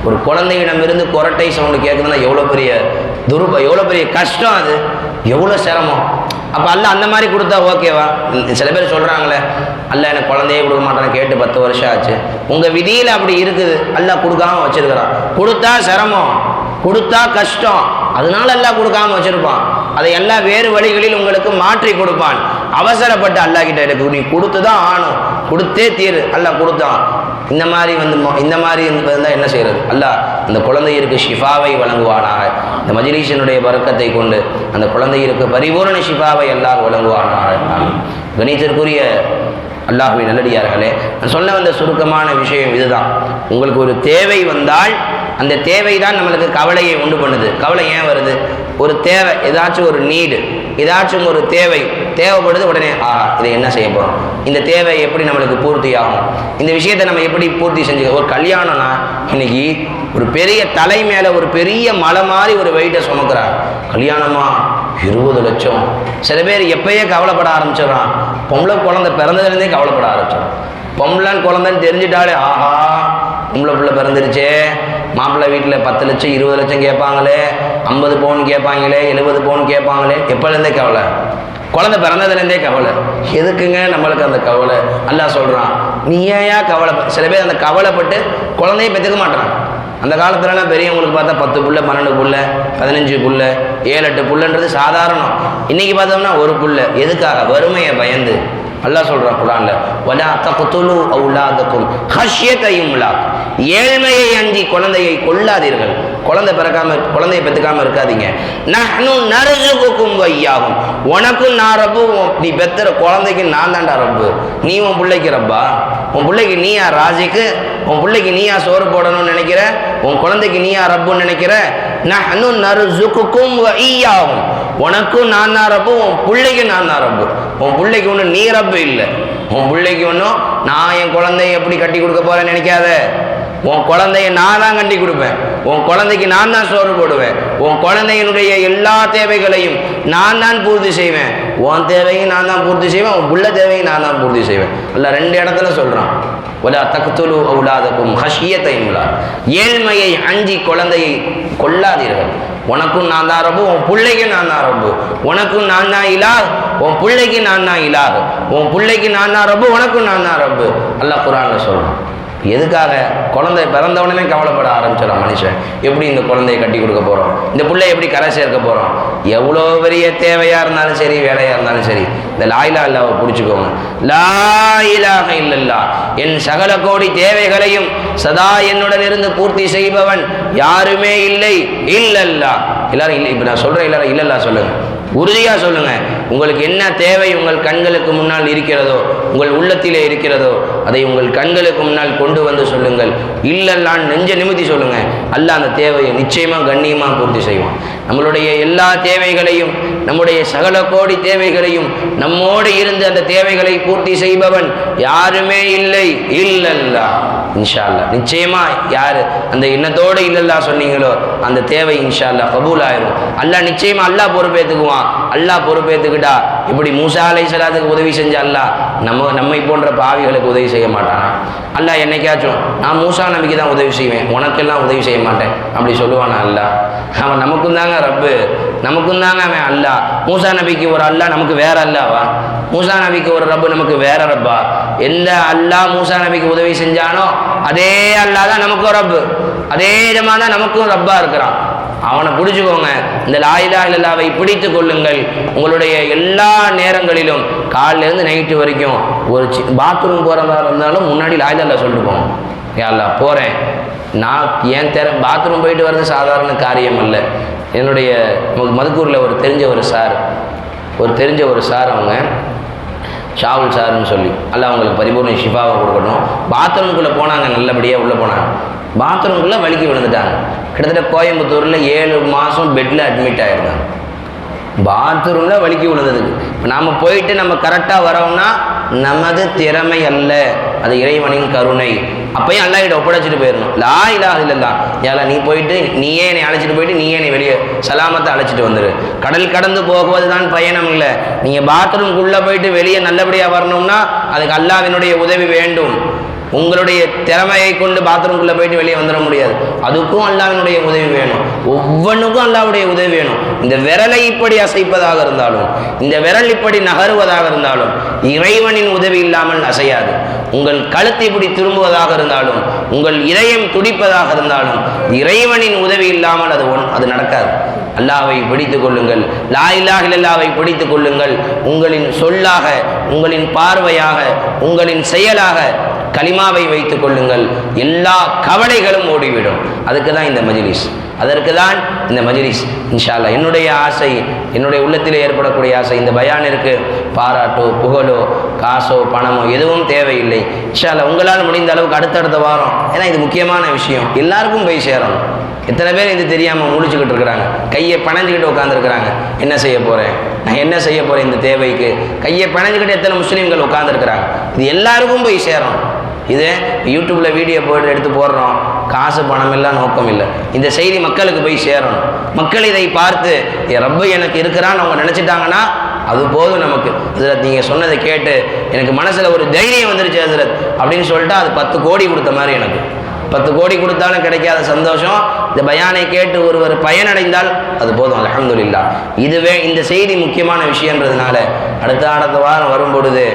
ஒரு குழந்தையிடமிருந்து கொரட்டை சவுண்டு கேட்குதுன்னா எவ்வளோ பெரிய எவ்வளோ பெரிய கஷ்டம், அது எவ்வளோ சிரமம். அப்போ அல்ல அந்த மாதிரி கொடுத்தா ஓகேவா? சில பேர் சொல்கிறாங்களே, அல்ல எனக்கு குழந்தையே கொடுக்க மாட்டேன்னு கேட்டு 10 வருஷம் ஆச்சு. உங்கள் விதியில் அப்படி இருக்குது, அல்ல கொடுக்காம வச்சிருக்கிறான். கொடுத்தா சிரமம், கொடுத்தா கஷ்டம், அதனால எல்லாம் கொடுக்காம வச்சிருப்பான். அதை எல்லா வேறு வழிகளில் உங்களுக்கு மாற்றி கொடுப்பான். அவசரப்பட்டு அல்லாஹ் கிட்ட எனக்கு நீ கொடுத்து தான் ஆணும், கொடுத்தே தீரு, அல்லாஹ் கொடுத்தான். இந்த மாதிரி இருந்தால் என்ன செய்கிறது? அல்லாஹ் அந்த குழந்தையிற்கு ஷிஃபாவை வழங்குவானாக. இந்த மஜ்லிஸினுடைய பரக்கத்தை கொண்டு அந்த குழந்தையிற்கு பரிபூர்ண ஷிஃபாவை அல்லாஹ் வழங்குவானாக. கணித்திற்குரிய அல்லாஹ்வின் நல்லடியார்களே, நான் சொல்ல வந்த சுருக்கமான விஷயம் இதுதான். உங்களுக்கு ஒரு தேவை வந்தால் அந்த தேவை தான் நம்மளுக்கு கவலையை உண்டு பண்ணுது. கவலை ஏன் வருது? ஒரு தேவை, ஏதாச்சும் ஒரு நீடு, ஏதாச்சும் ஒரு தேவைப்படுது, உடனே இதை என்ன செய்ய போகிறோம், இந்த தேவை எப்படி நம்மளுக்கு பூர்த்தி ஆகும், இந்த விஷயத்தை நம்ம எப்படி பூர்த்தி செஞ்சுக்க. ஒரு கல்யாணம்னா இன்னைக்கு ஒரு பெரிய தலை மேலே ஒரு பெரிய மலை மாதிரி ஒரு வெயிட்டை சுமக்கிறார். கல்யாணமா 20 லட்சம். சில பேர் எப்பயே கவலைப்பட ஆரம்பிச்சிடறான், பொம்பளை குழந்தை பிறந்ததுலேருந்தே கவலைப்பட ஆரம்பிச்சிடும். பொம்பளைன்னு குழந்தைன்னு தெரிஞ்சிட்டாலே பொம்பளை பிள்ளை பிறந்துருச்சே, மாப்பிள்ளை வீட்டில் 10 லட்சம் 20 லட்சம் கேட்பாங்களே, 50 பவுன் கேட்பாங்களே, 70 பவுன் கேட்பாங்களே. எப்போலேருந்தே கவலை, குழந்தை பிறந்ததுலேருந்தே கவலை. எதுக்குங்க நம்மளுக்கு அந்த கவலை? அல்லாஹ் சொல்கிறான், நீ ஏன் கவலை? சில பேர் அந்த கவலைப்பட்டு குழந்தைய பெற்றுக்க மாட்டான். அந்த காலத்துலலாம் பெரியவங்களுக்கு பார்த்தா 10 புள்ள 12 புள்ள 15 புள்ள 7-8 புள்ளன்றது சாதாரணம். இன்றைக்கி பார்த்தோம்னா ஒரு புள்ள. எதுக்காக? வறுமையை பயந்து. அல்லாஹ் சொல்கிறான் குர்ஆன்ல, வலா தக்துலு அவுலாதக்கும் ஹஷ்யத இம்லாக், ஏழ்மையை அஞ்சி குழந்தையை கொல்லாதீர்கள். குழந்தையை பெற்றுக்காம இருக்காதீங்க. நஹ்னு நர்ஸுகுக்கும் வையாகும், உனக்கும் நான் ரப்பு, நீ பெத்துற குழந்தைக்கு நான் தான்டா ரப்பு. நீ உன் பிள்ளைக்கு ரப்பா? உன் பிள்ளைக்கு நீயா ராஜிக்கு? உன் பிள்ளைக்கு நீயா சோறு போடணும்னு நினைக்கிற? உன் குழந்தைக்கு நீயா ரப்புன்னு நினைக்கிற? நஹ்னு நர்ஸுகுக்கும் வையாகும், உனக்கும் நான் தான் ரப்பு, உன் பிள்ளைக்கு நான் தான் ரப்பு. உன் பிள்ளைக்கு ஒன்றும் நீ ரப்பு இல்லை, உன் பிள்ளைக்கு ஒன்றும் நான் என் குழந்தைய எப்படி கட்டி கொடுக்க போறேன்னு நினைக்காத. உன் குழந்தைய நான் தான் கட்டி கொடுப்பேன், உன் குழந்தைக்கு நான் தான் சோறு போடுவேன், உன் குழந்தையினுடைய எல்லா தேவைகளையும் நான் தான் பூர்த்தி செய்வேன். உன் தேவையும் நான் தான் பூர்த்தி செய்வேன், உன் புள்ள தேவையும் நான் தான் பூர்த்தி செய்வேன். அல்ல 2 இடத்துல சொல்கிறான், வலா தக்துலு அவுலாதக்கும் ஹஷ்யத இம்லாக், ஏழ்மையை அஞ்சி குழந்தையை கொல்லாதீர்கள். உனக்கும் நான் தான் ரப்பு, உன் பிள்ளைக்கு நான் தான் ரப்பு. உனக்கும் நான் தான் இலாஹ், உன் பிள்ளைக்கு நான் தான் இலாஹ். உன் பிள்ளைக்கு நான் தான் ரப்பு, உனக்கும் நான் தான் ரப்பு. அல்லாஹ் குர்ஆன்ல சொல்கிறான். எதுக்காக? குழந்தை பிறந்த உடனே கவலைப்பட ஆரம்பிச்சிடறான் மனுஷன். எப்படி இந்த குழந்தையை கட்டி கொடுக்க போகிறோம், இந்த பிள்ளை எப்படி கரை சேர்க்க போகிறோம். எவ்வளோ பெரிய தேவையாக இருந்தாலும் சரி, வேலையாக இருந்தாலும் சரி, இந்த லா இலாஹ இல்லல்லாஹ்வை பிடிச்சிக்கோங்க. லா இலாஹ இல்லல்லாஹ், என் சகல கோடி தேவைகளையும் சதா என்னுடன் இருந்து பூர்த்தி செய்பவன் யாருமே இல்லை, இல்லல்லாஹ். எல்லாரும் இல்லை, இப்போ நான் சொல்கிறேன், எல்லாரும் இல்லல்லா சொல்லுங்கள், உறுதியாக சொல்லுங்கள். உங்களுக்கு என்ன தேவை உங்கள் கண்களுக்கு முன்னால் இருக்கிறதோ, உங்கள் உள்ளத்திலே இருக்கிறதோ, அதை உங்கள் கண்களுக்கு முன்னால் கொண்டு வந்து சொல்லுங்கள். இல்லல்லான்னு நெஞ்ச நிமித்தி சொல்லுங்கள். அல்லாஹ் அந்த தேவையை நிச்சயமாக கண்ணியமாக பூர்த்தி செய்வான். நம்மளுடைய எல்லா தேவைகளையும், நம்முடைய சகல கோடி தேவைகளையும் நம்மோடு இருந்து அந்த தேவைகளை பூர்த்தி செய்பவன் யாருமே இல்லை, இல்லல்லா. இன்ஷா அல்லாஹ் நிச்சயமா யார் அந்த எண்ணத்தோடு இல்லல்லா சொன்னீங்களோ அந்த தேவை இன்ஷா அல்லாஹ் கபூல் ஆயிரும். அல்லாஹ் நிச்சயமா அல்லாஹ் பொறுப்பேற்றுக்குவான். அல்லாஹ் பொறுப்பேற்றுக்கிட்டா இப்படி மூசா அலைஹிஸ்ஸலாத்துக்கு உதவி செஞ்ச அல்லாஹ் நம்மை போன்ற பாவிகளுக்கு உதவி செய்ய மாட்டானா? அல்லாஹ் என்னைக்காச்சும் நான் மூசா நபிக்கு தான் உதவி செய்வேன், உனக்கெல்லாம் உதவி செய்ய மாட்டேன் அப்படி சொல்லுவானா அல்லாஹ்? அவன் நமக்கும் தாங்க ரப்பு, நமக்கும் தாங்க அவன் அல்லாஹ். மூசா நபிக்கு ஒரு அல்லாஹ், நமக்கு வேற அல்லாவா? மூசா நபிக்கு ஒரு ரப்பு, நமக்கு வேற ரப்பா? எந்த அல்லாஹ் மூசா நபிக்கு உதவி செஞ்சானோ அதே அல்லாஹ் தான் நமக்கும் ரப்பு, அதே விதமாக தான் நமக்கும் ரப்பா இருக்கிறான். அவனை பிடிச்சுக்கோங்க. இந்த லா இலாஹ இல்லல்லாஹ்வை பிடித்து கொள்ளுங்கள். உங்களுடைய எல்லா நேரங்களிலும் காலையிலேருந்து நைட்டு வரைக்கும் ஒரு பாத்ரூம் போகிறதா இருந்தாலும் முன்னாடி லா இலாஹ இல்லல்லாஹ் சொல்லிட்டு போவோம். யா அல்லாஹ் போகிறேன், நான் ஏன் பாத்ரூம் போயிட்டு வர்றது சாதாரண காரியம் அல்ல. என்னுடைய மதுக்கூரில் ஒரு தெரிஞ்ச ஒரு சார் அவங்க ஷாவுல் சார்னு சொல்லி, அல்லாஹ் அவங்களுக்கு பரிபூர்ண ஷிஃபாவை கொடுக்கணும். பாத்ரூம்குள்ளே போனாங்க, நல்லபடியாக உள்ளே போனாங்க. பாத்ரூம்குள்ளே வலிக்கு விழுந்துட்டாங்க. கிட்டத்தட்ட கோயம்புத்தூரில் 7 மாதம் பெட்டில் அட்மிட் ஆகிருந்தாங்க. பாத்ரூமில் வலிக்கு விழுந்ததுக்கு இப்போ நாம் போயிட்டு நம்ம கரெக்டாக வரோம்னா நமது திறமை அல்ல, அது இறைவனின் கருணை. அப்பையும் அல்லாஹ்கிட்ட ஒப்படைச்சிட்டு போயிடணும். லா இலாஹ இல்லல்லாஹ், ஏல நீ போயிட்டு நீயே என்னை அழைச்சிட்டு போயிட்டு நீயே என்னை வெளியே சலாமத்தை அழைச்சிட்டு வந்துடு. கடல் கடந்து போகுவது தான் பயணம் இல்லை. நீங்கள் பாத்ரூம்குள்ளே போயிட்டு வெளியே நல்லபடியாக வரணும்னா அதுக்கு அல்லாஹ்வினுடைய உதவி வேண்டும். உங்களுடைய திறமையை கொண்டு பாத்ரூம்குள்ளே போயிட்டு வெளியே வந்துட முடியாது. அதுக்கும் அல்லாஹ்வினுடைய உதவி வேணும். ஒவ்வொன்றுக்கும் அல்லாஹ்வுடைய உதவி வேணும். இந்த விரலை இப்படி அசைப்பதாக இருந்தாலும், இந்த விரல் இப்படி நகருவதாக இருந்தாலும் இறைவனின் உதவி இல்லாமல் அசையாது. உங்கள் கழுத்து இப்படி திரும்புவதாக இருந்தாலும், உங்கள் இதயம் துடிப்பதாக இருந்தாலும் இறைவனின் உதவி இல்லாமல் அது நடக்காது. அல்லாஹ்வை பிடித்துக் கொள்ளுங்கள். லா இலாஹ இல்லல்லாஹ்வை பிடித்துக் கொள்ளுங்கள். உங்களின் சொல்லாக, உங்களின் பார்வையாக, உங்களின் செயலாக கலிமாவை வைத்துக் கொள்ளுங்கள். எல்லா கவலைகளும் ஓடிவிடும். அதுக்கு தான் இந்த மஜ்லிஸ், அதற்கு தான் இந்த மஜ்லிஸ். இன்ஷா அல்லாஹ் என்னுடைய ஆசை, என்னுடைய உள்ளத்திலே ஏற்படக்கூடிய ஆசை, இந்த பயானிற்கு பாராட்டோ புகழோ காசோ பணமோ எதுவும் தேவையில்லை. இன்ஷா அல்லாஹ் உங்களால் முடிந்த அளவுக்கு அடுத்தடுத்த வாரம், ஏன்னா இது முக்கியமான விஷயம், எல்லாருக்கும் போய் சேரணும். எத்தனை பேர் இது தெரியாமல் முடிச்சுக்கிட்டு இருக்கிறாங்க, கையை பணஞ்சிக்கிட்டு உட்காந்துருக்குறாங்க. என்ன செய்ய போகிறேன், நான் என்ன செய்ய போகிறேன் இந்த தேவைக்கு, கையை பணஞ்சிக்கிட்டு எத்தனை முஸ்லீம்கள் உட்காந்துருக்குறாங்க. இது எல்லாருக்கும் போய் சேரணும். இது யூடியூப்பில் வீடியோ போட்டு எடுத்து போடுறோம், காசு பணம் எல்லாம் நோக்கம் இல்லை. இந்த செய்தி மக்களுக்கு போய் சேரணும். மக்கள் இதை பார்த்து ரப்பு எனக்கு இருக்கிறான்னு அவங்க நினச்சிட்டாங்கன்னா அது போதும் நமக்கு. ஹஜ்ரத் நீங்கள் சொன்னதை கேட்டு எனக்கு மனசில் ஒரு தைரியம் வந்துருச்சு ஹஜ்ரத் அப்படின்னு சொல்லிட்டு அது 10 கோடி கொடுத்த மாதிரி. எனக்கு 10 கோடி கொடுத்தாலும் கிடைக்காத சந்தோஷம் இந்த பயானை கேட்டு ஒருவர் பயனடைந்தால் அது போதும், அல்ஹம்துலில்லாஹ். இதுவே இந்த செய்தி முக்கியமான விஷயன்றதுனால அடுத்த வாரம் வரும்பொழுது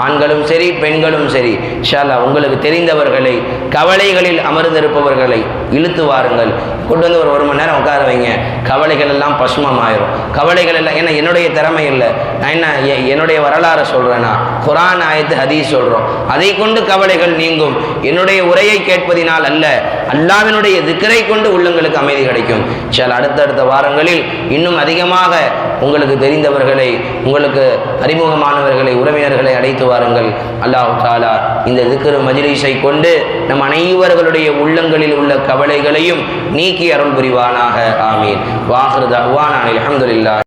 ஆண்களும் சரி பெண்களும் சரி இன்ஷா அல்லாஹ் உங்களுக்கு தெரிந்தவர்களை, கவலைகளில் அமர்ந்திருப்பவர்களை இழுத்து வாருங்கள், கொண்டு வந்து ஒரு மணி நேரம் உட்கார வைங்க. கவலைகள் எல்லாம் பசுமமாயிரும். கவலைகள் எல்லாம், ஏன்னா என்னுடைய திறமை இல்லை, நான் என்ன என்னுடைய வரலாறு சொல்கிறேன்னா குர்ஆன் ஆயத்து ஹதீஸ் சொல்கிறோம், அதை கொண்டு கவலைகள் நீங்கும். என்னுடைய உரையை கேட்பதினால் அல்ல, அல்லாஹ்வினுடைய திக்ரை கொண்டு உள்ளங்களுக்கு அமைதி கிடைக்கும். இன்ஷா அல்லாஹ் அடுத்தடுத்த வாரங்களில் இன்னும் அதிகமாக உங்களுக்கு தெரிந்தவர்களை, உங்களுக்கு அறிமுகமானவர்களை, உறவினர்களை அழைத்து வாருங்கள். அல்லாஹ் தஆலா இந்த திக்ர் மஜ்லிஸை கொண்டு நம் அனைவர்களுடைய உள்ளங்களில் உள்ள கவலைகளையும் நீக்கி அருள் புரிவானாக. ஆமீன். வாஹிரு தஅவானா அல்ஹம்துலில்லாஹ்.